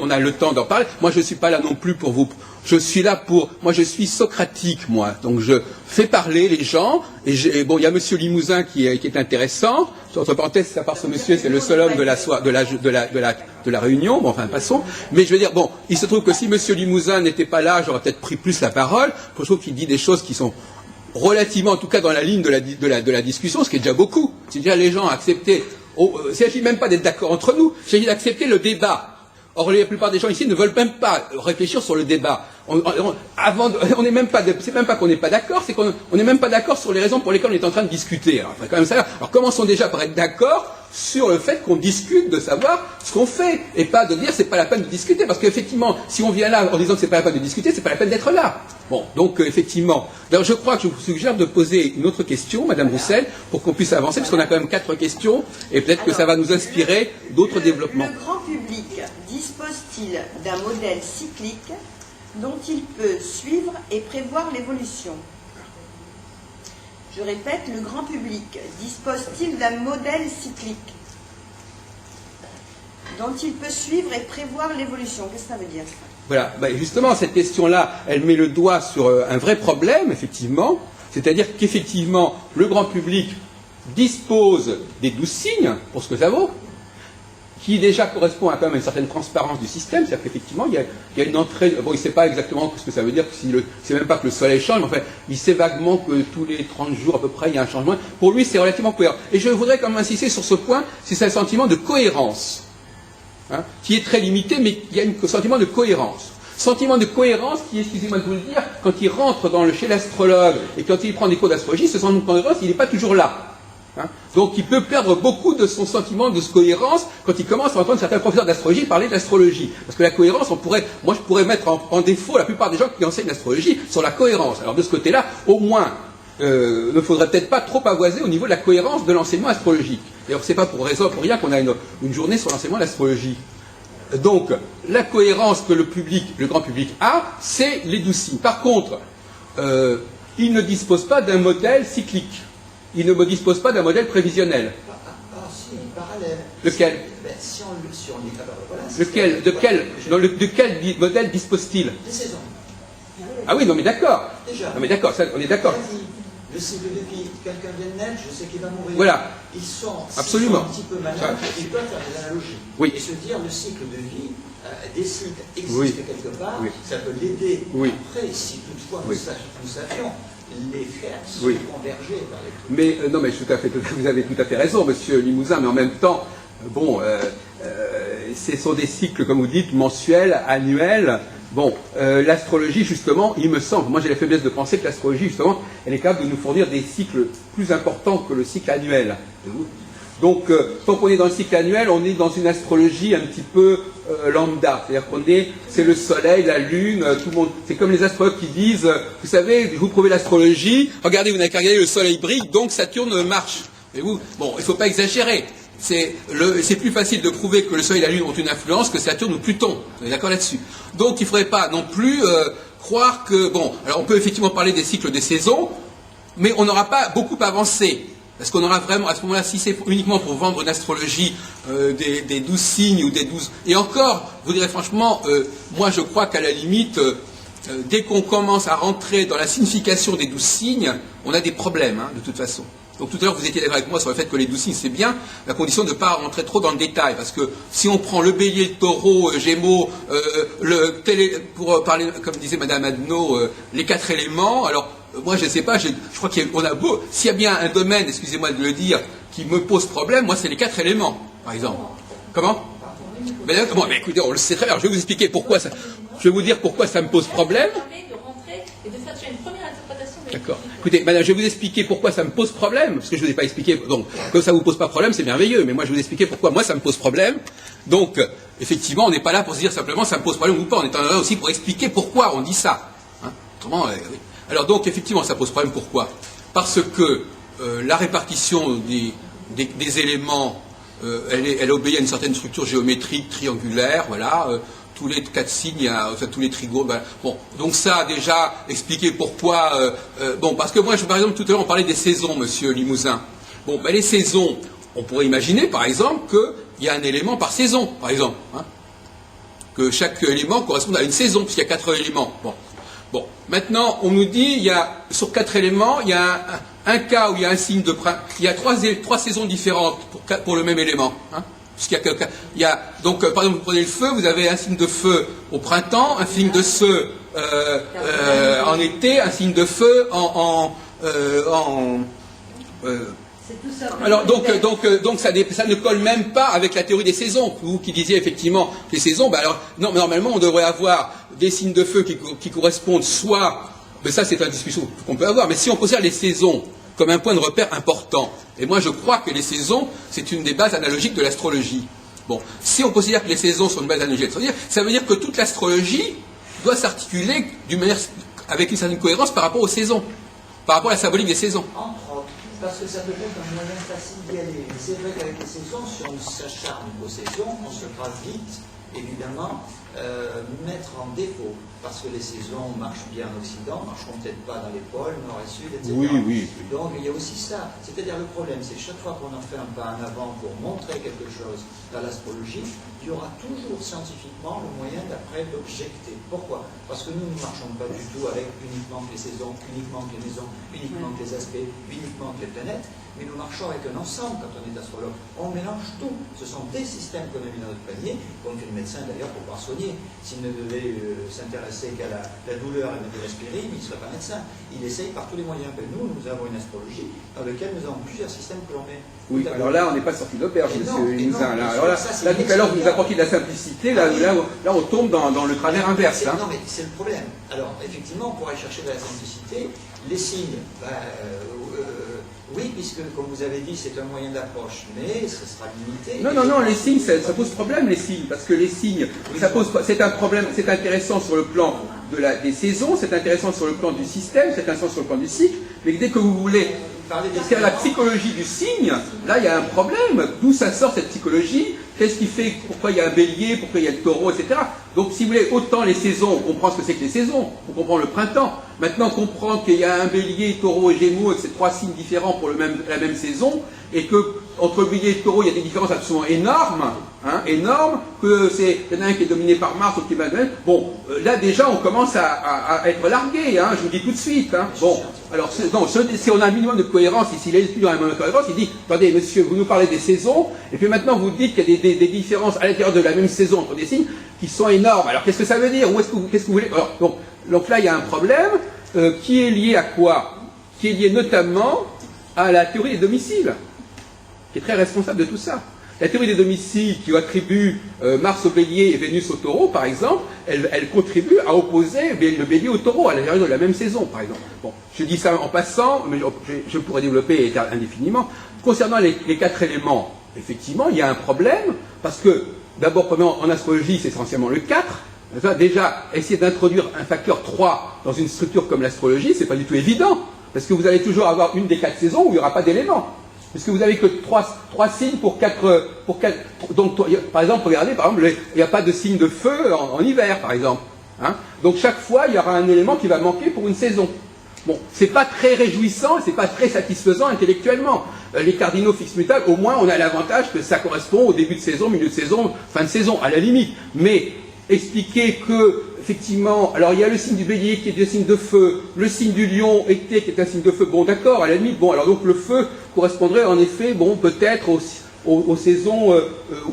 on a le temps d'en parler. Moi je ne suis pas là non plus pour vous... Je suis là pour... Moi je suis socratique, moi. Donc je fais parler les gens. Et bon, il y a monsieur Limousin qui est intéressant. Entre parenthèses, à part ce monsieur, c'est le seul homme de la réunion. Bon, enfin, passons. Mais je veux dire, bon, il se trouve que si monsieur Limousin n'était pas là, j'aurais peut-être pris plus la parole. Je trouve qu'il dit des choses qui sont relativement, en tout cas dans la ligne de la discussion, ce qui est déjà beaucoup. C'est déjà les gens accepter. Il ne s'agit même pas d'être d'accord entre nous, il s'agit d'accepter le débat. Or, la plupart des gens ici ne veulent même pas réfléchir sur le débat. On n'est même pas, c'est même pas qu'on n'est pas d'accord, c'est qu'on n'est même pas d'accord sur les raisons pour lesquelles on est en train de discuter. Alors, quand même ça. Alors, commençons déjà par être d'accord sur le fait qu'on discute de savoir ce qu'on fait, et pas de dire c'est pas la peine de discuter, parce qu'effectivement, si on vient là en disant que c'est pas la peine de discuter, c'est pas la peine d'être là. Bon, donc effectivement. Alors, je crois que je vous suggère de poser une autre question, Madame Roussel, pour qu'on puisse avancer, parce qu'on a quand même 4 questions, et peut-être que ça va nous inspirer d'autres développements. Le grand public dispose-t-il d'un modèle cyclique dont il peut suivre et prévoir l'évolution? Je répète, le grand public dispose-t-il d'un modèle cyclique dont il peut suivre et prévoir l'évolution? Qu'est-ce que ça veut dire? Voilà, justement, cette question-là, elle met le doigt sur un vrai problème, effectivement, c'est-à-dire qu'effectivement, le grand public dispose des 12 signes, pour ce que ça vaut, qui déjà correspond à quand même une certaine transparence du système, c'est-à-dire qu'effectivement, il y a une entrée, bon, il ne sait pas exactement ce que ça veut dire, il ne sait même pas que le soleil change, mais enfin, il sait vaguement que tous les 30 jours à peu près, il y a un changement. Pour lui, c'est relativement cohérent. Et je voudrais quand même insister sur ce point, c'est un sentiment de cohérence, hein, qui est très limité, mais il y a un sentiment de cohérence. Sentiment de cohérence qui, excusez-moi de vous le dire, quand il rentre chez l'astrologue et quand il prend des cours d'astrologie, ce sentiment de cohérence, il n'est pas toujours là. Hein. Donc il peut perdre beaucoup de son sentiment de cohérence quand il commence à entendre certains professeurs d'astrologie parler d'astrologie. Parce que la cohérence, moi je pourrais mettre en défaut la plupart des gens qui enseignent l'astrologie sur la cohérence. Alors de ce côté-là, au moins, ne faudrait peut-être pas trop pavoiser au niveau de la cohérence de l'enseignement astrologique. D'ailleurs, c'est pas pour rien qu'on a une journée sur l'enseignement de l'astrologie. Donc, la cohérence que le grand public a, c'est les 12 signes. Par contre, il ne dispose pas d'un modèle cyclique. Il ne dispose pas d'un modèle prévisionnel. Si, parallèle. Lequel? Si on dit, voilà, lequel? De quel modèle dispose-t-il? Des saisons. Ah oui, non mais d'accord. Déjà. Non mais d'accord, on est d'accord. Le cycle de vie, quelqu'un vient de naître, je sais qu'il va mourir. Voilà. Ils sont Absolument. un petit peu malades, ils peuvent faire des analogies. Oui. Et se dire le cycle de vie, des cycles existent Oui. quelque part, Oui. ça peut l'aider. Oui. Après, si toutefois Oui. nous savions les faire Oui. converger vers les trucs. Mais non, mais vous avez tout à fait raison, Monsieur Limousin, mais en même temps, ce sont des cycles, comme vous dites, mensuels, annuels. Bon, l'astrologie, justement, il me semble, moi j'ai la faiblesse de penser que l'astrologie, justement, elle est capable de nous fournir des cycles plus importants que le cycle annuel. Donc, tant qu'on est dans le cycle annuel, on est dans une astrologie un petit peu lambda. C'est-à-dire c'est le soleil, la lune, tout le monde. C'est comme les astrologues qui disent, vous savez, vous prouvez l'astrologie, regardez, vous n'avez qu'à regarder, le soleil brille, donc Saturne marche. Et vous, bon, il ne faut pas exagérer. C'est plus facile de prouver que le soleil et la lune ont une influence que Saturne ou Pluton. Vous êtes d'accord là-dessus? Donc, il ne faudrait pas non plus croire que, bon, alors on peut effectivement parler des cycles des saisons, mais on n'aura pas beaucoup avancé. Parce qu'on aura vraiment, à ce moment-là, si c'est uniquement pour vendre une astrologie des 12 signes ou des 12... Et encore, je vous dirais franchement, moi je crois qu'à la limite, dès qu'on commence à rentrer dans la signification des 12 signes, on a des problèmes, hein, de toute façon. Donc tout à l'heure, vous étiez d'accord avec moi sur le fait que les 12 signes, c'est bien, la condition de ne pas rentrer trop dans le détail. Parce que si on prend le bélier, le taureau, Gémeaux, pour parler, comme disait Madame Adno, les 4 éléments, alors... Moi, je ne sais pas, je crois qu'on a beau... S'il y a bien un domaine, excusez-moi de le dire, qui me pose problème, moi, c'est les 4 éléments, par exemple. Comment? Mais écoutez, on le sait très bien. Je vais vous expliquer pourquoi ça... Je vais vous dire pourquoi ça me pose problème. D'accord. Écoutez, madame, je vais vous expliquer pourquoi ça me pose problème, parce que je ne vous ai pas expliqué. Donc, comme ça ne vous pose pas problème, c'est merveilleux, mais moi, je vais vous expliquer pourquoi moi, ça me pose problème. Donc, effectivement, on n'est pas là pour se dire simplement ça me pose problème ou pas. On est là aussi pour expliquer pourquoi on dit ça. Hein? Autrement, oui. Alors donc, effectivement, ça pose problème. Pourquoi? Parce que la répartition des éléments, elle obéit à une certaine structure géométrique, triangulaire, voilà. Tous les 4 signes, tous les trigones. Ben, bon, donc ça, déjà, expliquer pourquoi... bon, parce que moi, par exemple, tout à l'heure, on parlait des saisons, Monsieur Limousin. Bon, ben, les saisons, on pourrait imaginer, par exemple, qu'il y a un élément par saison, par exemple. Hein, que chaque élément corresponde à une saison, puisqu'il y a 4 éléments. Bon, maintenant, on nous dit, sur 4 éléments, il y a un cas où il y a un signe de printemps, il y a 3 saisons différentes pour le même élément. Hein, donc, par exemple, vous prenez le feu, vous avez un signe de feu au printemps, un signe de feu en été, un signe de feu Alors donc ça ne colle même pas avec la théorie des saisons. Vous qui disiez effectivement les saisons, alors non, mais normalement on devrait avoir des signes de feu qui correspondent soit, mais ça c'est une discussion qu'on peut avoir, mais si on considère les saisons comme un point de repère important, et moi je crois que les saisons c'est une des bases analogiques de l'astrologie. Bon, si on considère que les saisons sont une base analogique de l'astrologie, ça veut dire que toute l'astrologie doit s'articuler avec une certaine cohérence par rapport aux saisons, par rapport à la symbolique des saisons. Entre autres, parce que ça peut être un moyen facile d'y aller. C'est vrai qu'avec les saisons, si on s'acharne aux saisons, on se fera vite, évidemment, mettre en défaut. Parce que les saisons marchent bien en Occident, marcheront peut-être pas dans les pôles, nord et sud, etc. Oui. Donc il y a aussi ça. C'est-à-dire le problème, c'est que chaque fois qu'on en fait un pas en avant pour montrer quelque chose dans l'astrologie, il y aura toujours scientifiquement le moyen d'après d'objecter. Pourquoi? Parce que nous ne marchons pas du tout avec uniquement que les saisons, uniquement que les maisons, uniquement que les aspects, uniquement que les planètes, mais nous marchons avec un ensemble quand on est astrologue. On mélange tout. Ce sont des systèmes qu'on a mis dans notre panier, comme que les médecins d'ailleurs pour pouvoir soigner. S'ils ne devaient s'intéresser qu'à la douleur et de l'aspirine, ils ne seraient pas médecins. Ils essayent par tous les moyens. Mais nous avons une astrologie dans laquelle nous avons plusieurs systèmes que l'on met. Oui, alors là, on n'est pas sorti d'auberge, monsieur Limousin. Alors là, tout à l'heure, vous nous apportiez de la simplicité, là, on tombe dans le travers inverse. Non, mais c'est le problème. Alors, effectivement, on pourrait chercher de la simplicité. Les signes, oui, puisque, comme vous avez dit, c'est un moyen d'approche, mais ce sera limité. Non, les signes, ça pose problème, les signes, parce que les signes, c'est un problème, c'est intéressant sur le plan des saisons, c'est intéressant sur le plan du système, c'est intéressant sur le plan du cycle, mais dès que vous voulez faire la psychologie du signe, là, il y a un problème. D'où ça sort, cette psychologie? Qu'est-ce qui fait, pourquoi il y a un bélier, pourquoi il y a le taureau, etc. Donc, si vous voulez, autant les saisons, on comprend ce que c'est que les saisons, on comprend le printemps. Maintenant, comprendre qu'il y a un bélier, taureau et gémeaux, et que c'est trois signes différents pour la même saison, et que entre bélier et taureau, il y a des différences absolument énormes, que il y en a un qui est dominé par Mars, l'autre qui est mal. Bon, là, déjà, on commence à être largué, je vous dis tout de suite. Bon, alors, si on a un minimum de cohérence, et s'il est plus dans un minimum de cohérence, il dit, attendez, monsieur, vous nous parlez des saisons, et puis maintenant, vous dites qu'il y a des différences à l'intérieur de la même saison entre des signes qui sont énormes. Alors, qu'est-ce que ça veut dire? Qu'est-ce que vous voulez? Alors, donc là, il y a un problème qui est lié à quoi? Qui est lié notamment à la théorie des domiciles, qui est très responsable de tout ça. La théorie des domiciles qui attribue Mars au bélier et Vénus au taureau, par exemple, elle contribue à opposer le bélier au taureau à l'intérieur de la même saison, par exemple. Bon, je dis ça en passant, mais je pourrais développer indéfiniment. Concernant les quatre éléments, effectivement, il y a un problème, parce que, d'abord, en astrologie, c'est essentiellement le 4. Déjà, essayer d'introduire un facteur 3 dans une structure comme l'astrologie, c'est pas du tout évident, parce que vous allez toujours avoir une des 4 saisons où il n'y aura pas d'éléments. Parce que vous n'avez que 3 signes pour 4. Donc, par exemple, regardez, il n'y a pas de signe de feu en hiver, par exemple. Donc, chaque fois, il y aura un élément qui va manquer pour une saison. Bon, c'est pas très réjouissant, c'est pas très satisfaisant intellectuellement. Les cardinaux fixes mutables, au moins, on a l'avantage que ça correspond au début de saison, milieu de saison, fin de saison, à la limite. Mais expliquer que, effectivement, alors il y a le signe du bélier qui est le signe de feu, le signe du lion, été, qui est un signe de feu, bon d'accord, à la limite, bon, alors donc le feu correspondrait en effet, bon, peut-être aux saisons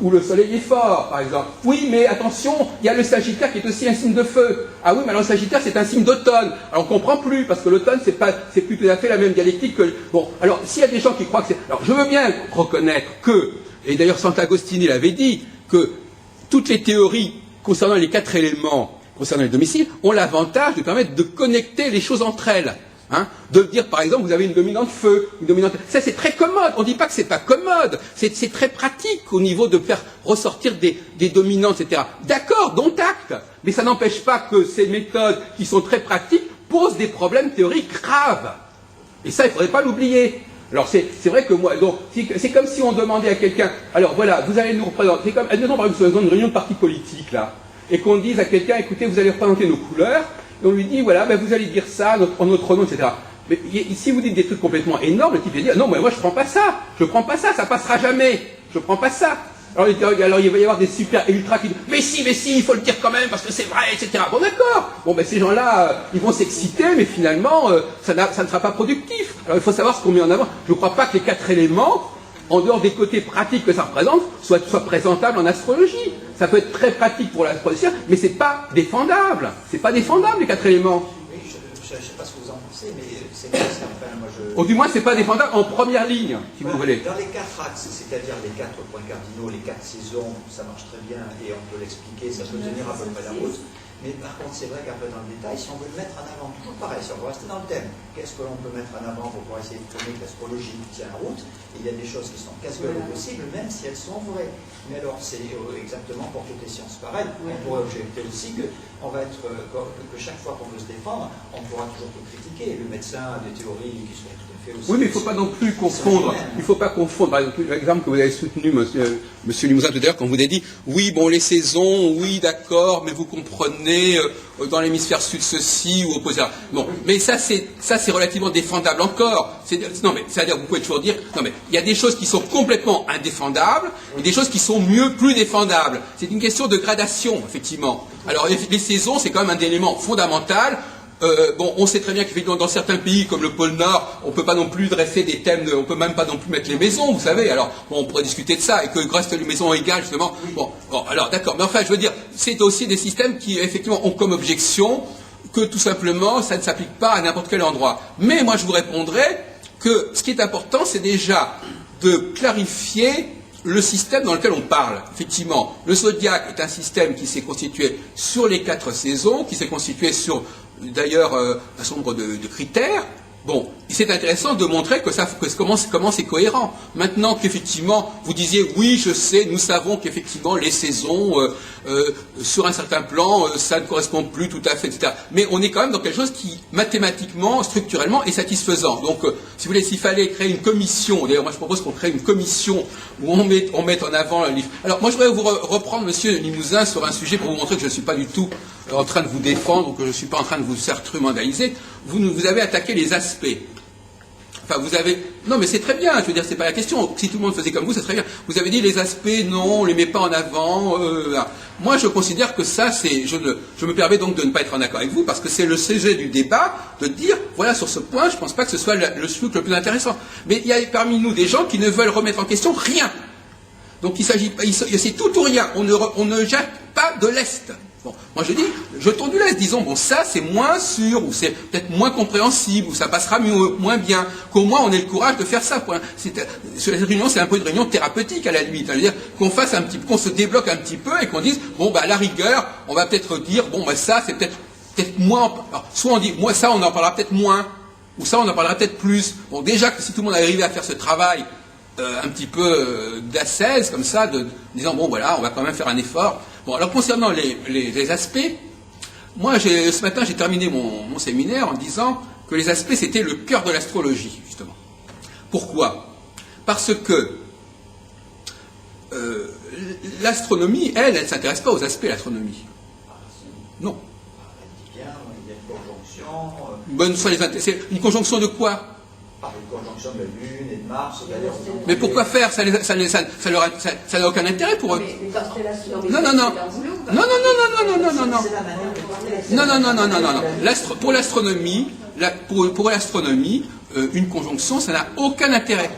où le soleil est fort, par exemple. Oui, mais attention, il y a le Sagittaire qui est aussi un signe de feu. Ah oui, mais alors le Sagittaire, c'est un signe d'automne. Alors on comprend plus, parce que l'automne, c'est plus tout à fait la même dialectique que... Bon, alors, s'il y a des gens qui croient que c'est... Alors, je veux bien reconnaître que, et d'ailleurs Sant'Agostini l'avait dit, que toutes les théories concernant les 4 éléments, concernant les domiciles, ont l'avantage de permettre de connecter les choses entre elles. De dire, par exemple, vous avez une dominante feu, une dominante... Ça, c'est très commode. On ne dit pas que c'est pas commode. C'est très pratique au niveau de faire ressortir des dominantes, etc. D'accord, dont acte. Mais ça n'empêche pas que ces méthodes, qui sont très pratiques, posent des problèmes théoriques graves. Et ça, il ne faudrait pas l'oublier. Alors, c'est vrai que moi, donc, c'est comme si on demandait à quelqu'un, alors voilà, vous allez nous représenter, c'est comme, admettons par exemple, dans une réunion de parti politique, là, et qu'on dise à quelqu'un, écoutez, vous allez représenter nos couleurs, et on lui dit, voilà, ben, vous allez dire ça, en notre nom, etc. Mais si vous dites des trucs complètement énormes, le type va dire, non, mais moi, je prends pas ça, ça passera jamais, je prends pas ça. Alors, il va y avoir des super ultra qui disent, mais si, il faut le dire quand même, parce que c'est vrai, etc. Bon, d'accord. Bon, ben, ces gens-là, ils vont s'exciter, mais finalement, ça ne sera pas productif. Alors, il faut savoir ce qu'on met en avant. Je ne crois pas que les 4 éléments, en dehors des côtés pratiques que ça représente, soient présentables en astrologie. Ça peut être très pratique pour l'astrologie, mais c'est pas défendable. C'est pas défendable, les 4 éléments. Oui, je je ne sais pas ce que vous en pensez, mais c'est comme ça. Enfin, moi, Ou du moins, c'est pas défendable en première ligne, si vous voulez. Dans les 4 axes, c'est-à-dire les 4 points cardinaux, les 4 saisons, ça marche très bien et on peut l'expliquer, ça peut tenir à peu près la route. Mais par contre, c'est vrai qu'après dans le détail, si on veut le mettre en avant, toujours pareil, si on veut rester dans le thème, qu'est-ce que l'on peut mettre en avant pour pouvoir essayer de prouver que l'astrologie tient la route? Et il y a des choses qui sont casse-gueule possibles, même si elles sont vraies. Mais alors, c'est exactement pour toutes les sciences pareilles. On pourrait objecter aussi que chaque fois qu'on veut se défendre, on pourra toujours tout critiquer. Le médecin a des théories qui sont tout à fait aussi. Oui, mais il ne faut pas non plus confondre. Il ne faut pas confondre. Par exemple, que vous avez soutenu, monsieur Limousin, tout à l'heure, quand vous avez dit, oui, bon, les saisons, oui, d'accord, mais vous comprenez, dans l'hémisphère sud, ceci ou opposé. Bon, mais ça, c'est relativement défendable encore. Non, mais c'est-à-dire, vous pouvez toujours dire, non, mais il y a des choses qui sont complètement indéfendables et des choses qui sont plus défendables. C'est une question de gradation, effectivement. Alors, les saisons, c'est quand même un élément fondamental. Bon, on sait très bien qu'effectivement dans certains pays comme le pôle Nord, on peut pas non plus dresser des thèmes, on peut même pas non plus mettre les maisons, vous savez. Alors, bon, on pourrait discuter de ça et que reste les maisons égales justement. Bon, alors d'accord. Mais enfin, je veux dire, c'est aussi des systèmes qui effectivement ont comme objection que tout simplement, ça ne s'applique pas à n'importe quel endroit. Mais moi, je vous répondrais que ce qui est important, c'est déjà de clarifier le système dans lequel on parle. Effectivement, le zodiaque est un système qui s'est constitué sur les 4 saisons, qui s'est constitué sur, d'ailleurs, un certain nombre de critères. Bon, c'est intéressant de montrer que comment c'est cohérent. Maintenant qu'effectivement, vous disiez, oui, je sais, nous savons qu'effectivement, les saisons, sur un certain plan, ça ne correspond plus tout à fait, etc. Mais on est quand même dans quelque chose qui, mathématiquement, structurellement, est satisfaisant. Donc, si vous voulez, s'il fallait créer une commission, d'ailleurs, moi je propose qu'on crée une commission où on mette en avant le livre. Alors, moi je voudrais vous reprendre, monsieur Limousin, sur un sujet pour vous montrer que je ne suis pas du tout en train de vous défendre ou que je ne suis pas en train de vous instrumentaliser. Vous avez attaqué les aspects. Enfin, vous avez... Non, mais c'est très bien, je veux dire, c'est pas la question. Si tout le monde faisait comme vous, c'est très bien. Vous avez dit les aspects, non, on les met pas en avant. Moi, je considère que ça, c'est... Je me permets donc de ne pas être en accord avec vous, parce que c'est le sujet du débat de dire, voilà, sur ce point, je pense pas que ce soit le truc le plus intéressant. Mais il y a parmi nous des gens qui ne veulent remettre en question rien. Donc il s'agit pas... C'est tout ou rien. On ne jette pas de l'Est. Bon, moi je dis, jetons du lest, disons, bon ça c'est moins sûr, ou c'est peut-être moins compréhensible, ou ça passera moins bien, qu'au moins on ait le courage de faire ça. Cette réunion, c'est un peu une réunion thérapeutique à la limite, c'est-à-dire qu'on fasse un petit peu, qu'on se débloque un petit peu et qu'on dise, bon bah à la rigueur, on va peut-être dire, bon bah ça c'est peut-être moins, alors, soit on dit, moi ça on en parlera peut-être moins, ou ça on en parlera peut-être plus. Bon déjà que si tout le monde arrivait à faire ce travail, un petit peu d'ascèse comme ça, disant bon voilà, on va quand même faire un effort. Bon, alors concernant les aspects, moi ce matin j'ai terminé mon séminaire en disant que les aspects c'était le cœur de l'astrologie, justement. Pourquoi? Parce que l'astronomie, elle ne s'intéresse pas aux aspects, l'astronomie. Non. Il y a une conjonction. Bonne fois c'est une conjonction de quoi? Par une conjonction de la Lune et de Mars. Mais pourquoi faire? Ça n'a aucun intérêt pour eux. Non. Pour l'astronomie, une conjonction, ça n'a aucun intérêt.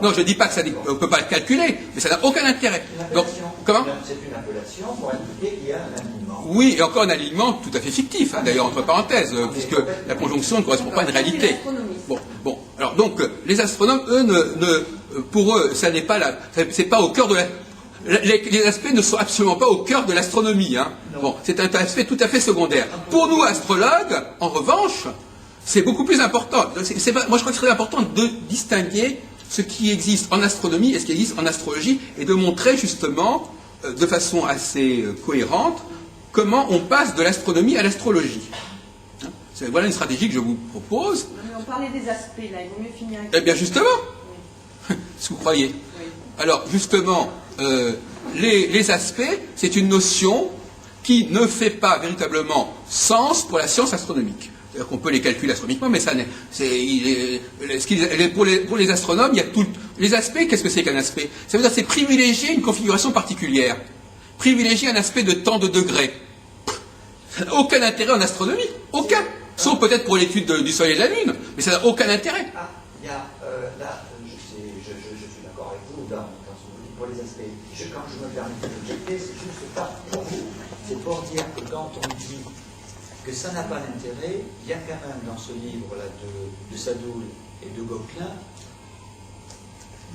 Non, je ne dis pas que ça ne peut pas le calculer, mais ça n'a aucun intérêt. Donc, comment? C'est une appellation pour indiquer qu'il y a un alignement. Oui, et encore un alignement tout à fait fictif, hein, d'ailleurs, entre parenthèses, puisque la conjonction ne correspond pas à une réalité. Bon. Alors donc, les astronomes, eux, pour eux, ça n'est pas c'est pas au cœur de les aspects ne sont absolument pas au cœur de l'astronomie. Hein. Bon, c'est un aspect tout à fait secondaire. Pour nous, astrologues, en revanche, c'est beaucoup plus important. Moi, je crois que c'est très important de distinguer ce qui existe en astronomie et ce qui existe en astrologie, et de montrer justement, de façon assez cohérente, comment on passe de l'astronomie à l'astrologie. Voilà une stratégie que je vous propose. Mais on parlait des aspects, là, il vaut mieux finir avec... Eh bien justement, si vous croyez. Oui. Alors justement, les aspects, c'est une notion qui ne fait pas véritablement sens pour la science astronomique. C'est-à-dire qu'on peut les calculer astronomiquement, mais ça n'est... Pour les astronomes, il y a tout... Les aspects, qu'est-ce que c'est qu'un aspect? Ça veut dire que c'est privilégier une configuration particulière. Privilégier un aspect de tant de degrés. Ça n'a aucun intérêt en astronomie. Aucun. Sauf peut-être pour l'étude du Soleil et de la Lune. Mais ça n'a aucun intérêt. Ah, il y a... là, je suis d'accord avec vous dans ce que vous dites pour les aspects. Quand je me permets d'objecter, c'est juste pas pour vous. C'est pour dire que quand on dit que ça n'a pas d'intérêt. Il y a quand même dans ce livre-là de Sadoul et de Gauquelin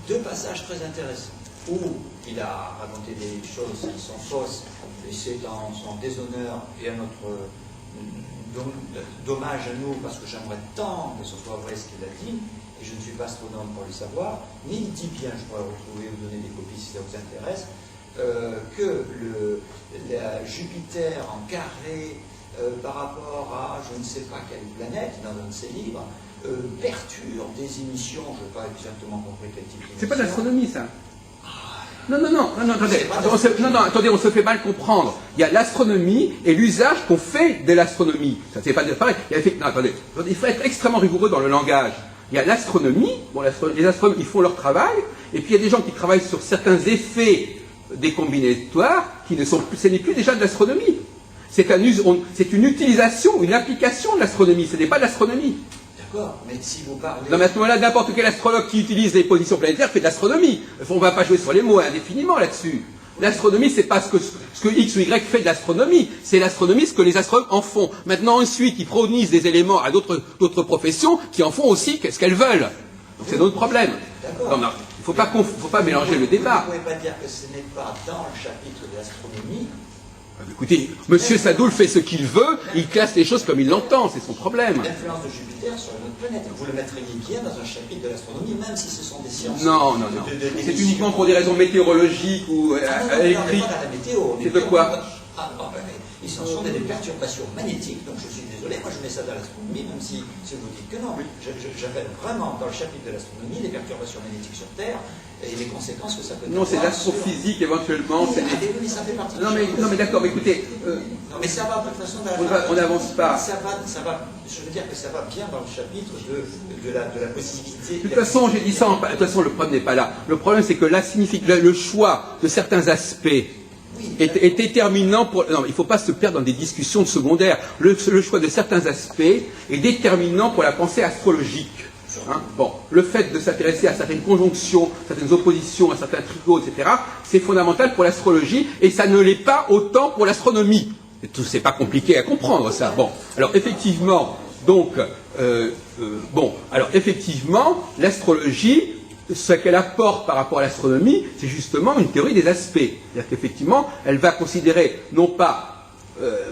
2 passages très intéressants où il a raconté des choses qui sont fausses, et c'est en son déshonneur et à notre dommage à nous, parce que j'aimerais tant que ce soit vrai ce qu'il a dit, et je ne suis pas astronome pour le savoir, mais il dit bien, je pourrais retrouver ou donner des copies si ça vous intéresse, que la Jupiter en carré par rapport à je ne sais pas quelle planète, dans un de ses livres, perturbe des émissions, je n'ai pas exactement compris quel type d'émission. C'est pas de l'astronomie, ça. Non, attendez, on se fait mal comprendre. Il y a l'astronomie et l'usage qu'on fait de l'astronomie. Ça, c'est pas pareil. Il faut être extrêmement rigoureux dans le langage. Il y a l'astronomie, les astronomes, ils font leur travail, et puis il y a des gens qui travaillent sur certains effets des combinatoires qui ne sont plus, ce n'est plus déjà de l'astronomie. C'est une utilisation, une application de l'astronomie, ce n'est pas de l'astronomie. D'accord, mais si vous parlez... Non, mais à ce moment-là, n'importe quel astrologue qui utilise les positions planétaires fait de l'astronomie. On ne va pas jouer sur les mots indéfiniment là-dessus. L'astronomie, c'est pas ce que X ou Y fait de l'astronomie, c'est l'astronomie ce que les astrologues en font. Maintenant, ensuite, ils fournissent des éléments à d'autres professions qui en font aussi ce qu'elles veulent. Donc c'est notre problème. Non, il ne faut pas mélanger le débat. Vous ne pouvez pas dire que ce n'est pas dans le chapitre de l'astronomie. Écoutez, Monsieur Sadoul fait ce qu'il veut, il classe les choses comme il l'entend, c'est son problème. L'influence de Jupiter sur une autre planète. Vous le mettriez bien dans un chapitre de l'astronomie, même si ce sont des sciences. Non. C'est uniquement pour des raisons météorologiques ou électriques. C'est de quoi? Ils sont des perturbations magnétiques, donc je suis désolé, moi je mets ça dans l'astronomie, même si vous dites que non. J'appelle vraiment dans le chapitre de l'astronomie les perturbations magnétiques sur Terre et les conséquences que ça peut avoir. Non, c'est l'astrophysique éventuellement. Mais ça fait partie. Non mais d'accord, mais écoutez. Non mais ça va de toute façon. On n'avance pas. Ça va. Je veux dire que ça va bien dans le chapitre de la possibilité. De toute façon, j'ai dit ça. De toute façon, le problème n'est pas là. Le problème, c'est que le choix de certains aspects est déterminant pour... Non, il ne faut pas se perdre dans des discussions secondaires. Le choix de certains aspects est déterminant pour la pensée astrologique. Bon, le fait de s'intéresser à certaines conjonctions, certaines oppositions, à certains trigots, etc., c'est fondamental pour l'astrologie et ça ne l'est pas autant pour l'astronomie. C'est pas compliqué à comprendre, ça. Bon, alors effectivement, l'astrologie, ce qu'elle apporte par rapport à l'astronomie, c'est justement une théorie des aspects. C'est-à-dire qu'effectivement, elle va considérer, non pas,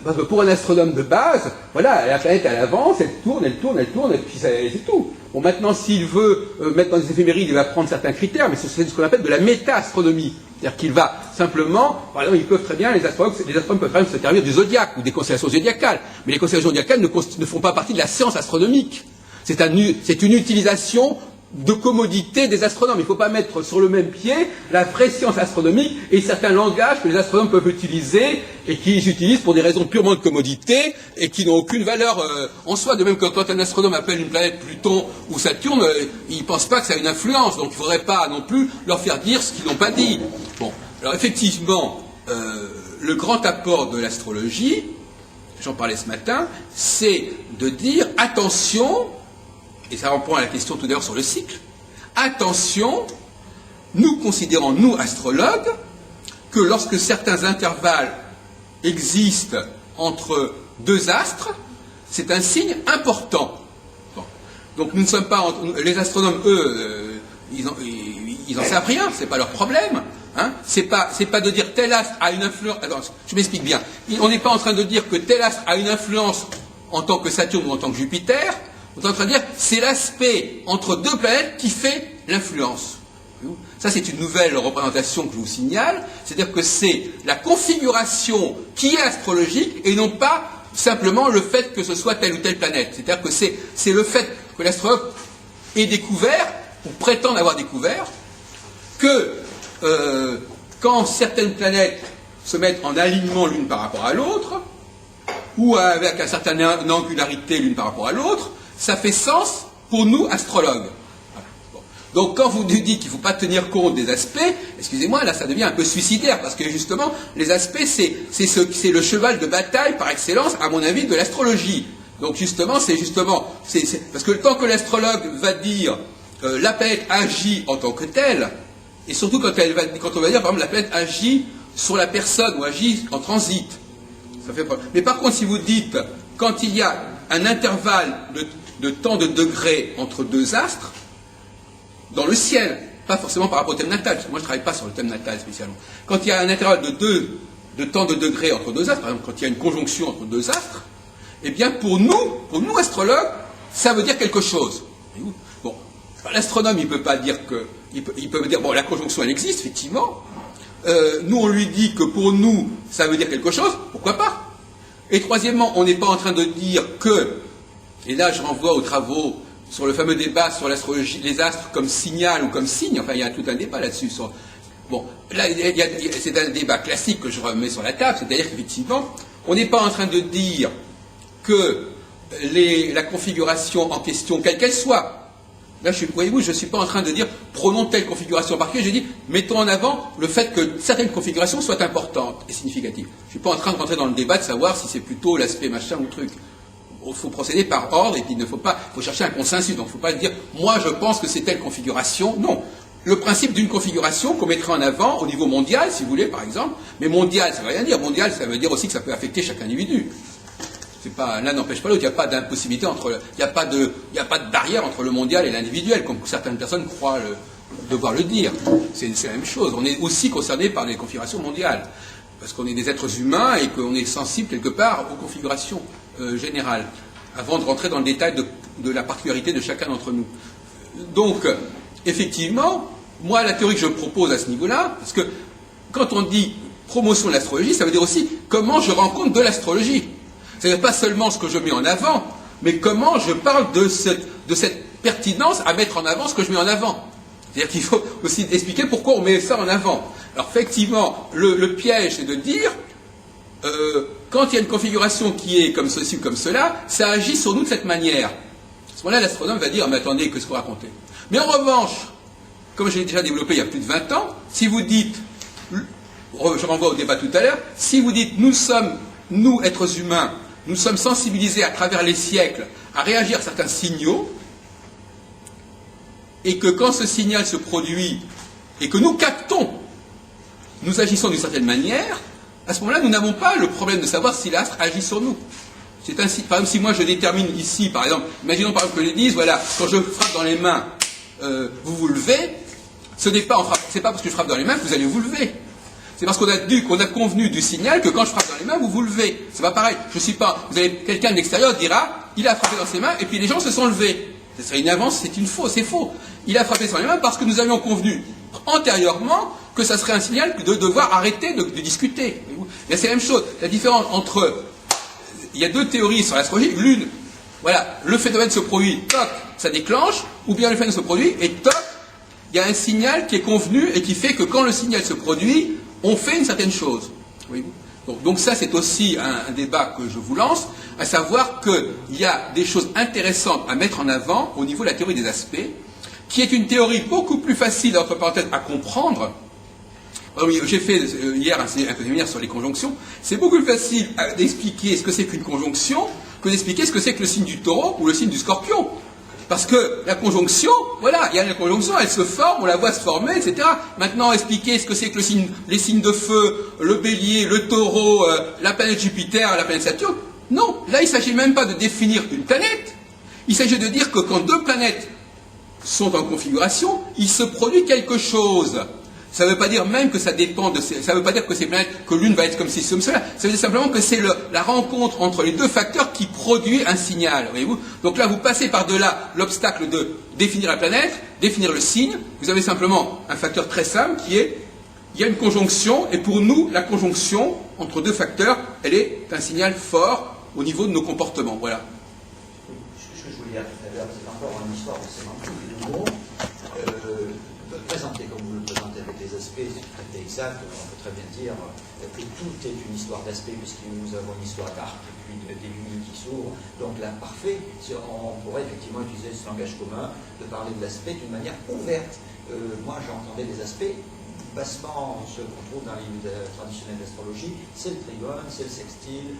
parce que pour un astronome de base, voilà, la planète elle avance, elle tourne, et puis c'est tout. Bon, maintenant, s'il veut mettre dans des éphémérides, il va prendre certains critères, mais c'est ce qu'on appelle de la méta-astronomie. C'est-à-dire qu'il va simplement, par exemple, ils peuvent très bien, les astronomes peuvent très bien se servir du zodiaque ou des constellations zodiacales, mais les constellations zodiacales ne font pas partie de la science astronomique. C'est une utilisation de commodité des astronomes. Il ne faut pas mettre sur le même pied la vraie science astronomique et certains langages que les astronomes peuvent utiliser et qu'ils utilisent pour des raisons purement de commodité et qui n'ont aucune valeur en soi. De même que quand un astronome appelle une planète Pluton ou Saturne, il ne pense pas que ça a une influence. Donc il ne faudrait pas non plus leur faire dire ce qu'ils n'ont pas dit. Bon, alors effectivement, le grand apport de l'astrologie, j'en parlais ce matin, c'est de dire attention. Et ça répond à la question tout à l'heure sur le cycle. Attention, nous considérons, nous astrologues, que lorsque certains intervalles existent entre deux astres, c'est un signe important. Bon. Donc nous ne sommes pas... les astronomes, eux, ils en savent rien, c'est pas leur problème. Hein. C'est pas de dire tel astre a une influence... Attends, je m'explique bien. On n'est pas en train de dire que tel astre a une influence en tant que Saturne ou en tant que Jupiter. On est en train de dire c'est l'aspect entre deux planètes qui fait l'influence. Ça, c'est une nouvelle représentation que je vous signale. C'est-à-dire que c'est la configuration qui est astrologique et non pas simplement le fait que ce soit telle ou telle planète. C'est-à-dire que c'est le fait que l'astrologue ait découvert, ou prétend avoir découvert, que quand certaines planètes se mettent en alignement l'une par rapport à l'autre, ou avec une certaine angularité l'une par rapport à l'autre, ça fait sens pour nous, astrologues. Voilà. Bon. Donc, quand vous nous dites qu'il ne faut pas tenir compte des aspects, excusez-moi, là, ça devient un peu suicidaire, parce que justement, les aspects, c'est le cheval de bataille par excellence, à mon avis, de l'astrologie. Donc, justement, parce que tant que l'astrologue va dire la planète agit en tant que telle, et surtout quand on va dire, par exemple, la planète agit sur la personne ou agit en transit. Ça fait... Mais par contre, si vous dites quand il y a un intervalle de temps de degrés entre deux astres, dans le ciel, pas forcément par rapport au thème natal, parce que moi je ne travaille pas sur le thème natal spécialement. Quand il y a un intervalle de temps de degrés entre deux astres, par exemple quand il y a une conjonction entre deux astres, eh bien pour nous astrologues, ça veut dire quelque chose. Bon, l'astronome il peut pas dire que, il peut dire bon la conjonction elle existe effectivement. Nous on lui dit que pour nous ça veut dire quelque chose, pourquoi pas? Et troisièmement, on n'est pas en train de dire que, et là je renvoie aux travaux sur le fameux débat sur l'astrologie, les astres comme signal ou comme signe, enfin il y a tout un débat là-dessus. Bon, là c'est un débat classique que je remets sur la table, c'est-à-dire qu'effectivement, on n'est pas en train de dire que la configuration en question, quelle qu'elle soit, là voyez-vous, je ne suis pas en train de dire prenons telle configuration en particulier, je dis mettons en avant le fait que certaines configurations soient importantes et significatives. Je ne suis pas en train de rentrer dans le débat de savoir si c'est plutôt l'aspect machin ou truc. Il faut procéder par ordre et puis il faut chercher un consensus. Donc il ne faut pas dire moi je pense que c'est telle configuration. Non. Le principe d'une configuration qu'on mettrait en avant au niveau mondial, si vous voulez, par exemple, mais mondial, ça ne veut rien dire. Mondial, ça veut dire aussi que ça peut affecter chaque individu. L'un n'empêche pas l'autre, il n'y a pas d'impossibilité il n'y a pas de barrière entre le mondial et l'individuel, comme certaines personnes croient devoir le dire. C'est la même chose. On est aussi concerné par les configurations mondiales, parce qu'on est des êtres humains et qu'on est sensible quelque part aux configurations générales, avant de rentrer dans le détail de la particularité de chacun d'entre nous. Donc, effectivement, moi, la théorie que je propose à ce niveau-là, parce que quand on dit promotion de l'astrologie, ça veut dire aussi comment je rends compte de l'astrologie. C'est-à-dire pas seulement ce que je mets en avant, mais comment je parle de cette pertinence à mettre en avant ce que je mets en avant. C'est-à-dire qu'il faut aussi expliquer pourquoi on met ça en avant. Alors effectivement, le piège, c'est de dire, quand il y a une configuration qui est comme ceci ou comme cela, ça agit sur nous de cette manière. À ce moment-là, l'astronome va dire, mais attendez, qu'est-ce que vous racontez? Mais en revanche, comme je l'ai déjà développé il y a plus de 20 ans, si vous dites, je renvoie au débat tout à l'heure, si vous dites, nous, êtres humains, nous sommes sensibilisés à travers les siècles à réagir à certains signaux, et que quand ce signal se produit, et que nous captons, nous agissons d'une certaine manière, à ce moment-là, nous n'avons pas le problème de savoir si l'astre agit sur nous. C'est ainsi, par exemple, si moi je détermine ici, par exemple, imaginons par exemple que je dise, voilà, quand je frappe dans les mains, vous vous levez, c'est pas parce que je frappe dans les mains que vous allez vous lever. C'est parce qu'on a convenu du signal que quand je frappe dans les mains, vous vous levez. C'est pas pareil. Je suis pas. Vous avez quelqu'un de l'extérieur dira, il a frappé dans ses mains et puis les gens se sont levés. Ce serait une avance, c'est faux. Il a frappé sur les mains parce que nous avions convenu antérieurement que ça serait un signal de devoir arrêter de discuter. Mais c'est la même chose. La différence entre, il y a deux théories sur l'astrologie. L'une, voilà, le phénomène se produit, toc, ça déclenche, ou bien le phénomène se produit et toc, il y a un signal qui est convenu et qui fait que quand le signal se produit, on fait une certaine chose. Donc ça, c'est aussi un débat que je vous lance, à savoir qu'il y a des choses intéressantes à mettre en avant au niveau de la théorie des aspects, qui est une théorie beaucoup plus facile, entre parenthèses, à comprendre. J'ai fait hier un séminaire sur les conjonctions. C'est beaucoup plus facile d'expliquer ce que c'est qu'une conjonction que d'expliquer ce que c'est que le signe du taureau ou le signe du scorpion. Parce que la conjonction, voilà, il y a la conjonction, elle se forme, on la voit se former, etc. Maintenant, expliquer ce que c'est que les signes de feu, le bélier, le taureau, la planète Jupiter, la planète Saturne, non. Là, il ne s'agit même pas de définir une planète. Il s'agit de dire que quand deux planètes sont en configuration, il se produit quelque chose. Ça ne veut pas dire même que ça dépend de ça ne veut pas dire que ces planètes, que l'une va être comme ci, comme cela. Ça veut dire simplement que c'est la rencontre entre les deux facteurs qui produit un signal, voyez-vous. Donc là, vous passez par-delà l'obstacle de définir la planète, définir le signe. Vous avez simplement un facteur très simple qui est, il y a une conjonction, et pour nous, la conjonction entre deux facteurs, elle est un signal fort au niveau de nos comportements. Voilà. Ce que je voulais dire tout à l'heure, c'est encore une histoire de sémantique et de mots. Présenter comme vous le présentez avec les aspects, c'est tout à fait exact. On peut très bien dire que tout est une histoire d'aspects, puisque nous avons une histoire d'arc et puis des lumières qui s'ouvrent. Donc là, parfait. On pourrait effectivement utiliser ce langage commun de parler de l'aspect d'une manière ouverte. Moi, j'entendais les aspects bassement, ce qu'on trouve dans les livres traditionnels d'astrologie, c'est le trigone, c'est le sextile.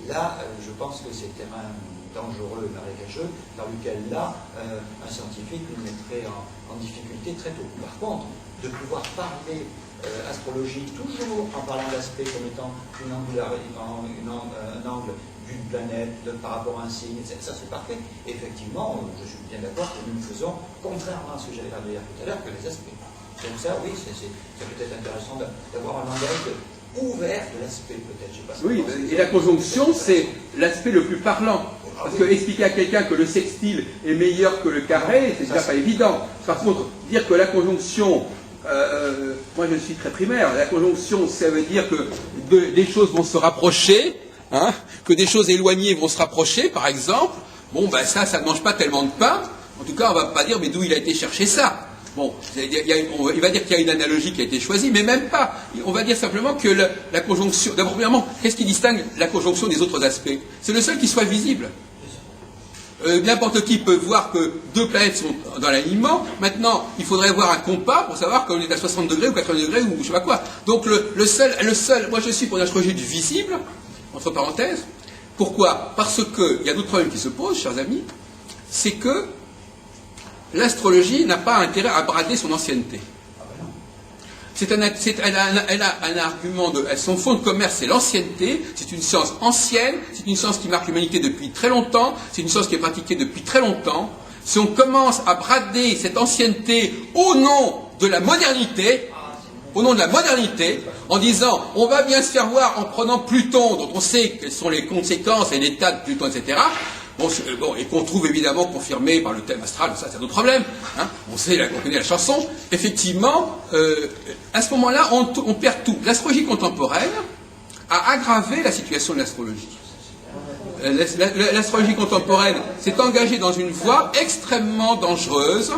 Là, je pense que c'est terrain dangereux, marécageux, dans lequel là, un scientifique nous mettrait en difficulté très tôt. Par contre, de pouvoir parler astrologie toujours en parlant d'aspect comme étant un angle d'une planète par rapport à un signe, etc. Ça c'est parfait. Et effectivement, je suis bien d'accord que nous faisons, contrairement à ce que j'avais l'air de dire tout à l'heure, que les aspects. Donc ça, oui, c'est peut-être intéressant d'avoir un langage ouvert de l'aspect, peut-être. Je sais pas. Oui, et la conjonction, c'est l'aspect le plus parlant. Parce que expliquer à quelqu'un que le sextile est meilleur que le carré, c'est déjà pas évident. Par contre, dire que la conjonction, moi je suis très primaire, la conjonction, ça veut dire que des choses vont se rapprocher, hein, que des choses éloignées vont se rapprocher, par exemple. Bon, ben ça ne mange pas tellement de pain. En tout cas, on ne va pas dire, mais d'où il a été chercher ça. Bon, il va dire qu'il y a une analogie qui a été choisie, mais même pas. On va dire simplement que la conjonction... D'abord, premièrement, qu'est-ce qui distingue la conjonction des autres aspects? C'est le seul qui soit visible. N'importe qui peut voir que deux planètes sont dans l'alignement. Maintenant, il faudrait voir un compas pour savoir qu'on est à 60 degrés ou 80 degrés ou je sais pas quoi. Donc le seul, moi je suis pour l'astrologie du visible, entre parenthèses. Pourquoi? Parce qu'il y a d'autres problèmes qui se posent, chers amis. C'est que l'astrologie n'a pas intérêt à brader son ancienneté. Elle a un argument son fonds de commerce, c'est l'ancienneté, c'est une science ancienne, c'est une science qui marque l'humanité depuis très longtemps, c'est une science qui est pratiquée depuis très longtemps. Si on commence à brader cette ancienneté au nom de la modernité, en disant on va bien se faire voir en prenant Pluton, dont on sait quelles sont les conséquences et l'état de Pluton, etc., et qu'on trouve évidemment confirmé par le thème astral, ça c'est un autre problème, hein. On connaît la chanson, effectivement, à ce moment-là, on perd tout. L'astrologie contemporaine a aggravé la situation de l'astrologie. L'astrologie contemporaine s'est engagée dans une voie extrêmement dangereuse.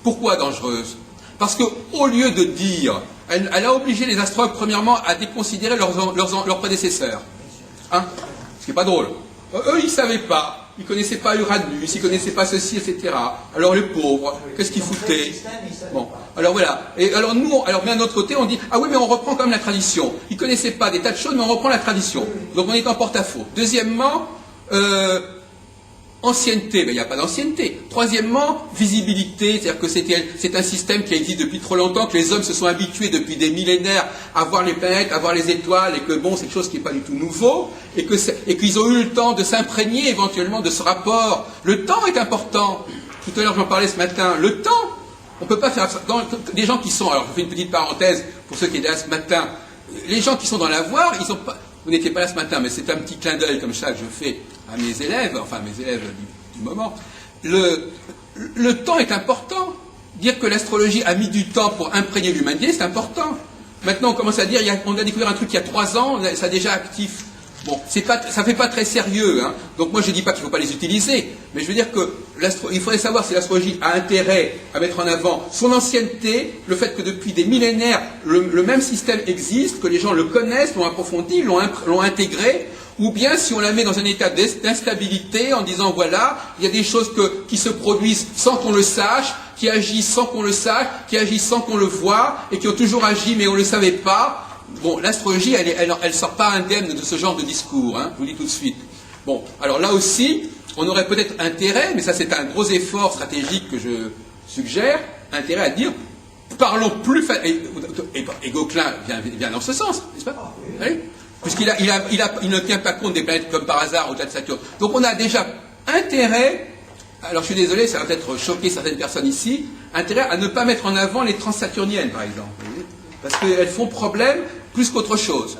Pourquoi dangereuse? Parce qu'au lieu de dire, elle a obligé les astrologues, premièrement, à déconsidérer leurs prédécesseurs. Hein, ce qui n'est pas drôle. Eux, ils ne savaient pas. Ils ne connaissaient pas Uranus, ils ne connaissaient pas ceci, etc. Alors les pauvres, qu'est-ce qu'ils foutaient? Bon, alors voilà. Et alors nous, mais d'un autre côté, on dit, ah oui, mais on reprend quand même la tradition. Ils ne connaissaient pas des tas de choses, mais on reprend la tradition. Donc on est en porte-à-faux. Deuxièmement, ancienneté, mais il n'y a pas d'ancienneté. Troisièmement, visibilité, c'est-à-dire que c'est un système qui existe depuis trop longtemps, que les hommes se sont habitués depuis des millénaires à voir les planètes, à voir les étoiles, et que bon, c'est quelque chose qui n'est pas du tout nouveau, et qu'ils ont eu le temps de s'imprégner éventuellement de ce rapport. Le temps est important. Tout à l'heure, j'en parlais ce matin. Le temps, on ne peut pas faire ça. Les gens qui sont, alors je fais une petite parenthèse pour ceux qui étaient là ce matin, les gens qui sont dans l'avoir, ils ont pas... Vous n'étiez pas là ce matin, mais c'est un petit clin d'œil comme ça que je fais à mes élèves, enfin mes élèves du moment. Le temps est important. Dire que l'astrologie a mis du temps pour imprégner l'humanité, c'est important. Maintenant, on commence à dire, on a découvert un truc il y a 3 ans, ça déjà actif. Bon, ça fait pas très sérieux, hein. Donc moi je dis pas qu'il ne faut pas les utiliser, mais je veux dire que il faudrait savoir si l'astrologie a intérêt à mettre en avant son ancienneté, le fait que depuis des millénaires, le même système existe, que les gens le connaissent, l'ont approfondi, l'ont intégré, ou bien si on la met dans un état d'instabilité en disant voilà, il y a des choses qui se produisent sans qu'on le sache, qui agissent sans qu'on le sache, qui agissent sans qu'on le voit, et qui ont toujours agi mais on ne le savait pas. Bon, l'astrologie, elle sort pas indemne de ce genre de discours, hein, je vous le dis tout de suite. Bon, alors là aussi, on aurait peut-être intérêt, mais ça c'est un gros effort stratégique que je suggère, intérêt à dire, parlons plus et Gauquelin vient dans ce sens, n'est-ce pas? Oui. Puisqu'il ne tient pas compte des planètes comme par hasard au-delà de Saturne. Donc on a déjà intérêt, alors je suis désolé, ça va peut-être choquer certaines personnes ici, intérêt à ne pas mettre en avant les transsaturniennes, par exemple. Parce qu'elles font problème plus qu'autre chose.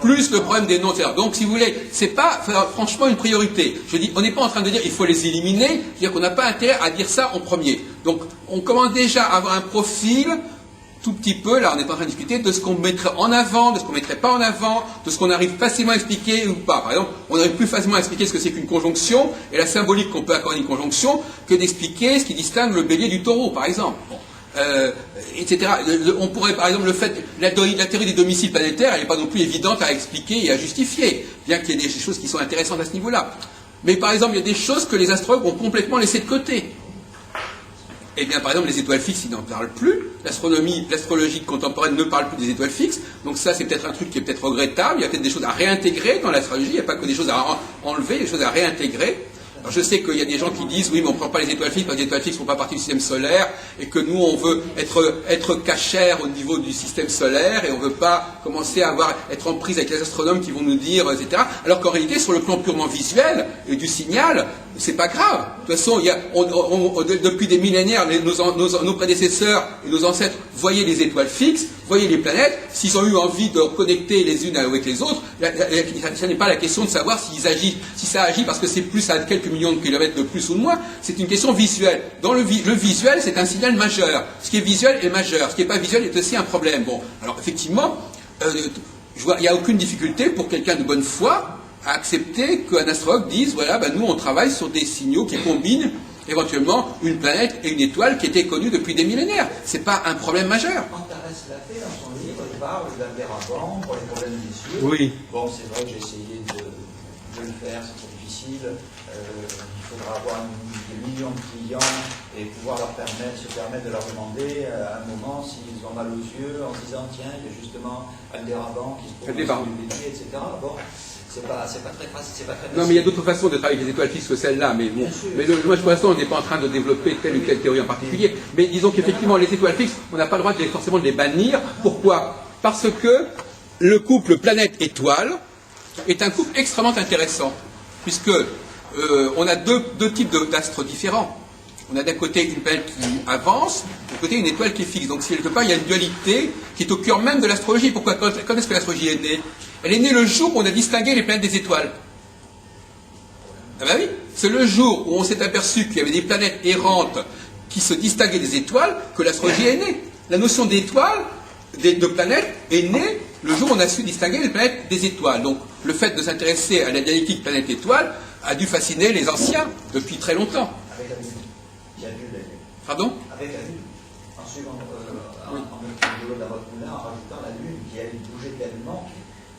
Plus le problème des noms, etc. Donc, si vous voulez, c'est pas franchement une priorité. Je dis, on n'est pas en train de dire il faut les éliminer, c'est-à-dire qu'on n'a pas intérêt à dire ça en premier. Donc, on commence déjà à avoir un profil, tout petit peu, là, on est en train de discuter de ce qu'on mettrait en avant, de ce qu'on ne mettrait pas en avant, de ce qu'on arrive facilement à expliquer ou pas. Par exemple, on arrive plus facilement à expliquer ce que c'est qu'une conjonction et la symbolique qu'on peut accorder à une conjonction que d'expliquer ce qui distingue le bélier du taureau, par exemple. Bon. Etc. On pourrait, par exemple, la théorie des domiciles planétaires, elle n'est pas non plus évidente à expliquer et à justifier, bien qu'il y ait des choses qui sont intéressantes à ce niveau-là. Mais par exemple, il y a des choses que les astrologues ont complètement laissées de côté. Eh bien, par exemple, les étoiles fixes, ils n'en parlent plus. L'astrologie contemporaine ne parle plus des étoiles fixes. Donc ça, c'est peut-être un truc qui est peut-être regrettable. Il y a peut-être des choses à réintégrer dans l'astrologie. Il n'y a pas que des choses à enlever, il y a des choses à réintégrer. Alors je sais qu'il y a des gens qui disent, oui, mais on ne prend pas les étoiles fixes parce que les étoiles fixes ne font pas partie du système solaire et que nous, on veut être cachère au niveau du système solaire et on ne veut pas commencer à être en prise avec les astronomes qui vont nous dire, etc. Alors qu'en réalité, sur le plan purement visuel et du signal, c'est pas grave. De toute façon, depuis des millénaires, nos prédécesseurs et nos ancêtres voyaient les étoiles fixes, voyaient les planètes. S'ils ont eu envie de connecter les unes avec les autres, ce n'est pas la question de savoir si ça agit parce que c'est plus à quelques millions de kilomètres de plus ou de moins. C'est une question visuelle. Dans le visuel, c'est un signal majeur. Ce qui est visuel est majeur. Ce qui n'est pas visuel est aussi un problème. Bon, alors effectivement, il n'y a aucune difficulté pour quelqu'un de bonne foi à accepter qu'un astrologue dise, voilà, nous on travaille sur des signaux qui combinent éventuellement une planète et une étoile qui étaient connues depuis des millénaires. C'est pas un problème majeur. Antares l'a fait dans son livre, il parle d'Aldebaran pour les problèmes visuels. Oui. Bon, c'est vrai que j'ai essayé de le faire, c'est trop difficile. Il faudra avoir des millions de clients et pouvoir se permettre de leur demander à un moment s'ils ont mal aux yeux en disant tiens, il y a justement Aldebaran qui se trouve dans le métier, etc. Bon. C'est pas très facile. Non, mais il y a d'autres façons de travailler avec les étoiles fixes que celle-là. Mais bon, moi, pour l'instant, on n'est pas en train de développer telle ou telle théorie en particulier. Mais disons qu'effectivement, les étoiles fixes, on n'a pas le droit forcément de les bannir. Pourquoi? Parce que le couple planète-étoile est un couple extrêmement intéressant, puisque on a deux types d'astres différents. On a d'un côté une planète qui avance, de l'autre côté une étoile qui est fixe. Donc, quelque part, il y a une dualité qui est au cœur même de l'astrologie. Pourquoi? Quand est-ce que l'astrologie est née? Elle est née le jour où on a distingué les planètes des étoiles. Ah ben oui, c'est le jour où on s'est aperçu qu'il y avait des planètes errantes qui se distinguaient des étoiles que l'astrologie est née. La notion d'étoile, de planète, est née le jour où on a su distinguer les planètes des étoiles. Donc, le fait de s'intéresser à la dialectique planète-étoile a dû fasciner les anciens depuis très longtemps. Avec la Lune. Il y a vu la Lune. Pardon? Avec la Lune. En suivant, en mettant de l'eau dans votre moulin, en rajoutant la Lune qui allait bouger tellement,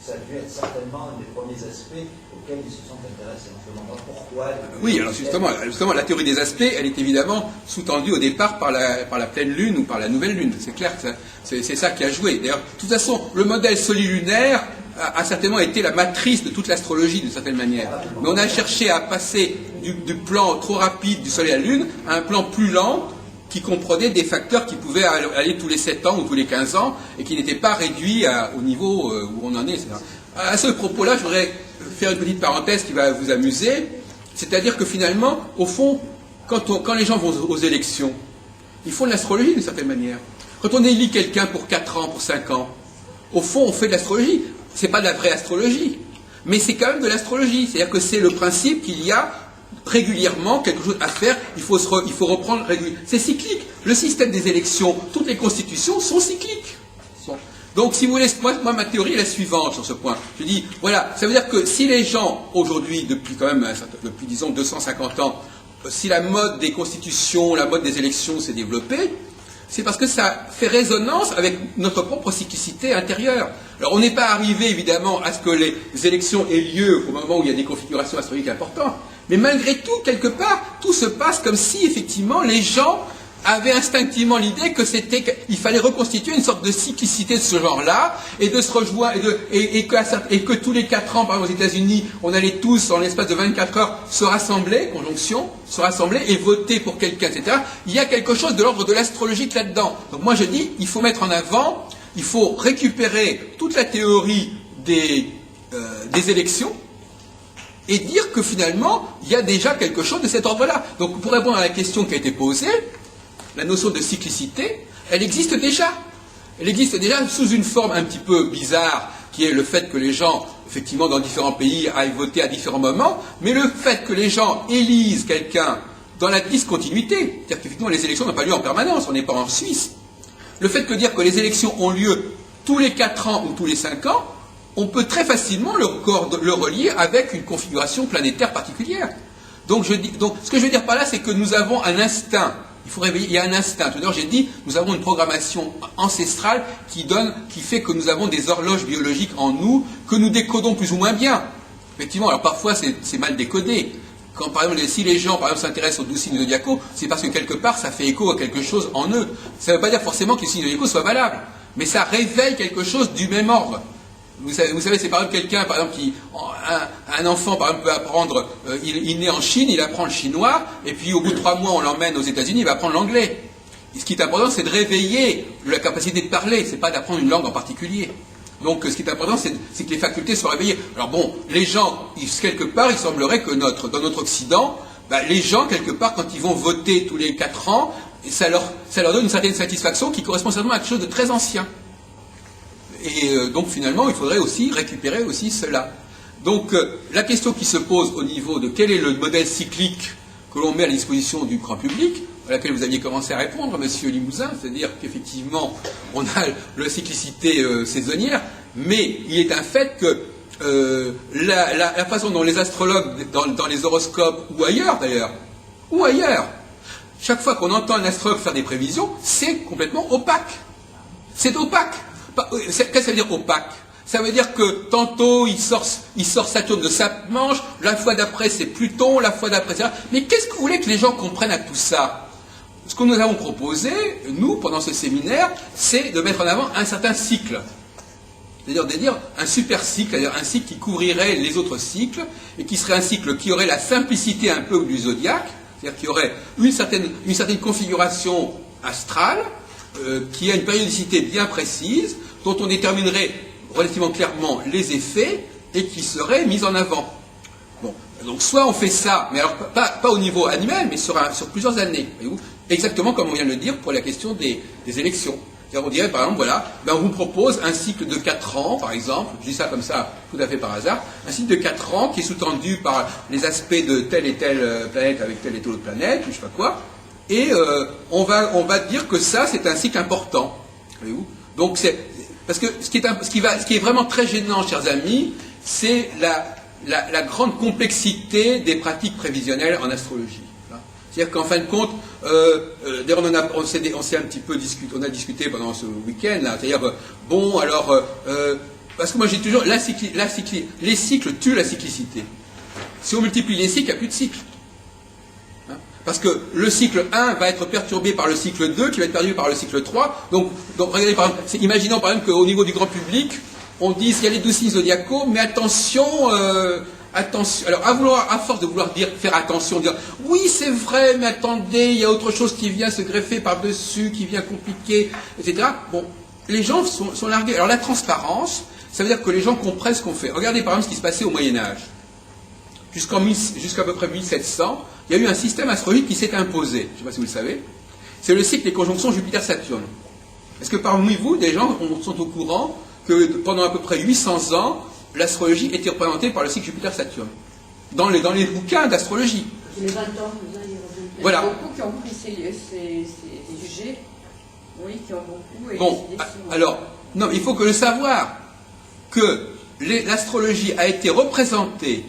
ça a dû être certainement un des premiers aspects auxquels ils se sont intéressés. On se demande pourquoi. Oui, alors justement, la théorie des aspects, elle est évidemment sous-tendue au départ par la pleine lune ou par la nouvelle lune. C'est clair que c'est ça qui a joué. D'ailleurs, de toute façon, le modèle solilunaire a certainement été la matrice de toute l'astrologie d'une certaine manière. Mais on a cherché à passer du plan trop rapide du Soleil à la Lune à un plan plus lent qui comprenait des facteurs qui pouvaient aller tous les 7 ans ou tous les 15 ans et qui n'étaient pas réduits au niveau où on en est, etc. À ce propos-là, je voudrais faire une petite parenthèse qui va vous amuser, c'est-à-dire que finalement, au fond, quand les gens vont aux élections, ils font de l'astrologie d'une certaine manière. Quand on élit quelqu'un pour 4 ans, pour 5 ans, au fond, on fait de l'astrologie. C'est pas de la vraie astrologie, mais c'est quand même de l'astrologie. C'est-à-dire que c'est le principe qu'il y a régulièrement quelque chose à faire, il faut reprendre régulièrement. C'est cyclique. Le système des élections, toutes les constitutions sont cycliques. Bon. Donc, si vous voulez, moi, ma théorie est la suivante sur ce point. Je dis, voilà, ça veut dire que si les gens, aujourd'hui, depuis disons 250 ans, si la mode des constitutions, la mode des élections s'est développée, c'est parce que ça fait résonance avec notre propre cyclicité intérieure. Alors, on n'est pas arrivé, évidemment, à ce que les élections aient lieu au moment où il y a des configurations astrologiques importantes, mais malgré tout, quelque part, tout se passe comme si, effectivement, les gens avaient instinctivement l'idée qu'il fallait reconstituer une sorte de cyclicité de ce genre-là, et de se rejoindre, et que tous les 4 ans, par exemple aux États-Unis, on allait tous, en l'espace de 24 heures, se rassembler et voter pour quelqu'un, etc. Il y a quelque chose de l'ordre de l'astrologique là-dedans. Donc moi je dis, il faut mettre en avant, il faut récupérer toute la théorie des élections, et dire que finalement, il y a déjà quelque chose de cet ordre-là. Donc pour répondre à la question qui a été posée, la notion de cyclicité, elle existe déjà. Elle existe déjà sous une forme un petit peu bizarre, qui est le fait que les gens, effectivement, dans différents pays, aillent voter à différents moments, mais le fait que les gens élisent quelqu'un dans la discontinuité, c'est-à-dire qu'effectivement les élections n'ont pas lieu en permanence, on n'est pas en Suisse. Le fait que dire que les élections ont lieu tous les 4 ans ou tous les 5 ans, on peut très facilement le relier avec une configuration planétaire particulière. Donc ce que je veux dire par là, c'est que nous avons un instinct. Il y a un instinct. Tout à l'heure, j'ai dit, nous avons une programmation ancestrale qui fait que nous avons des horloges biologiques en nous que nous décodons plus ou moins bien. Effectivement, alors parfois c'est mal décodé. Quand par exemple, si les gens s'intéressent aux 12 signes zodiacaux, c'est parce que quelque part ça fait écho à quelque chose en eux. Ça ne veut pas dire forcément que les signes zodiacaux soient valables, mais ça réveille quelque chose du même ordre. Vous savez, c'est par exemple quelqu'un, par exemple, un enfant, par exemple, peut apprendre, il naît en Chine, il apprend le chinois, et puis au bout de 3 mois, on l'emmène aux États-Unis, il va apprendre l'anglais. Ce qui est important, c'est de réveiller la capacité de parler, c'est pas d'apprendre une langue en particulier. Donc, ce qui est important, c'est que les facultés soient réveillées. Alors bon, les gens, quelque part, il semblerait que dans notre Occident, les gens, quelque part, quand ils vont voter tous les 4 ans, ça leur donne une certaine satisfaction qui correspond certainement à quelque chose de très ancien. Et donc, finalement, il faudrait aussi récupérer aussi cela. Donc, la question qui se pose au niveau de quel est le modèle cyclique que l'on met à la disposition du grand public, à laquelle vous aviez commencé à répondre, Monsieur Limousin, c'est-à-dire qu'effectivement, on a la cyclicité saisonnière, mais il est un fait que la façon dont les astrologues, dans les horoscopes, ou ailleurs d'ailleurs, chaque fois qu'on entend un astrologue faire des prévisions, c'est complètement opaque. C'est opaque. Qu'est-ce que ça veut dire opaque? Ça veut dire que tantôt il sort Saturne de sa manche, la fois d'après c'est Pluton, la fois d'après c'est... Mais qu'est-ce que vous voulez que les gens comprennent à tout ça? Ce que nous avons proposé, nous, pendant ce séminaire, c'est de mettre en avant un certain cycle. C'est-à-dire de dire un super cycle, c'est-à-dire un cycle qui couvrirait les autres cycles, et qui serait un cycle qui aurait la simplicité un peu du zodiaque, c'est-à-dire qu'il y aurait une certaine configuration astrale, qui a une périodicité bien précise, dont on déterminerait relativement clairement les effets, et qui serait mise en avant. Bon, donc soit on fait ça, mais alors pas au niveau annuel, mais sur plusieurs années, voyez-vous, exactement comme on vient de le dire pour la question des élections. On dirait par exemple, voilà, on vous propose un cycle de 4 ans, par exemple, je dis ça comme ça tout à fait par hasard, un cycle de 4 ans qui est sous-tendu par les aspects de telle et telle planète avec telle et telle autre planète, je sais pas quoi, et on va dire que ça c'est un cycle important, voyez-vous. Donc parce que ce qui est vraiment très gênant, chers amis, c'est la grande complexité des pratiques prévisionnelles en astrologie. C'est-à-dire qu'en fin de compte, d'ailleurs on s'est un petit peu discuté, on a discuté pendant ce week-end là. C'est-à-dire bon alors parce que moi j'ai toujours les cycles tuent la cyclicité. Si on multiplie les cycles, il n'y a plus de cycle. Hein, parce que le cycle 1 va être perturbé par le cycle 2, qui va être perturbé par le cycle 3. Donc regardez par exemple, imaginons par exemple qu'au niveau du grand public, on dise qu'il y a les 12 signes zodiacaux, mais attention. Attention, alors à force de vouloir faire attention, dire oui c'est vrai, mais attendez, il y a autre chose qui vient se greffer par-dessus, qui vient compliquer, etc. Bon, les gens sont largués. Alors la transparence, ça veut dire que les gens comprennent ce qu'on fait. Regardez par exemple ce qui se passait au Moyen-Âge. Jusqu'à peu près 1700, il y a eu un système astrologique qui s'est imposé. Je ne sais pas si vous le savez. C'est le cycle des conjonctions Jupiter-Saturne. Est-ce que parmi vous, des gens sont au courant que pendant à peu près 800 ans, l'astrologie était représentée par le cycle Jupiter-Saturne, dans les bouquins d'astrologie. Les 20 ans, voilà. Il y a beaucoup qui ont pris ces sujets, oui, qui ont beaucoup. Bon, alors, non, il faut que le savoir que l'astrologie a été représentée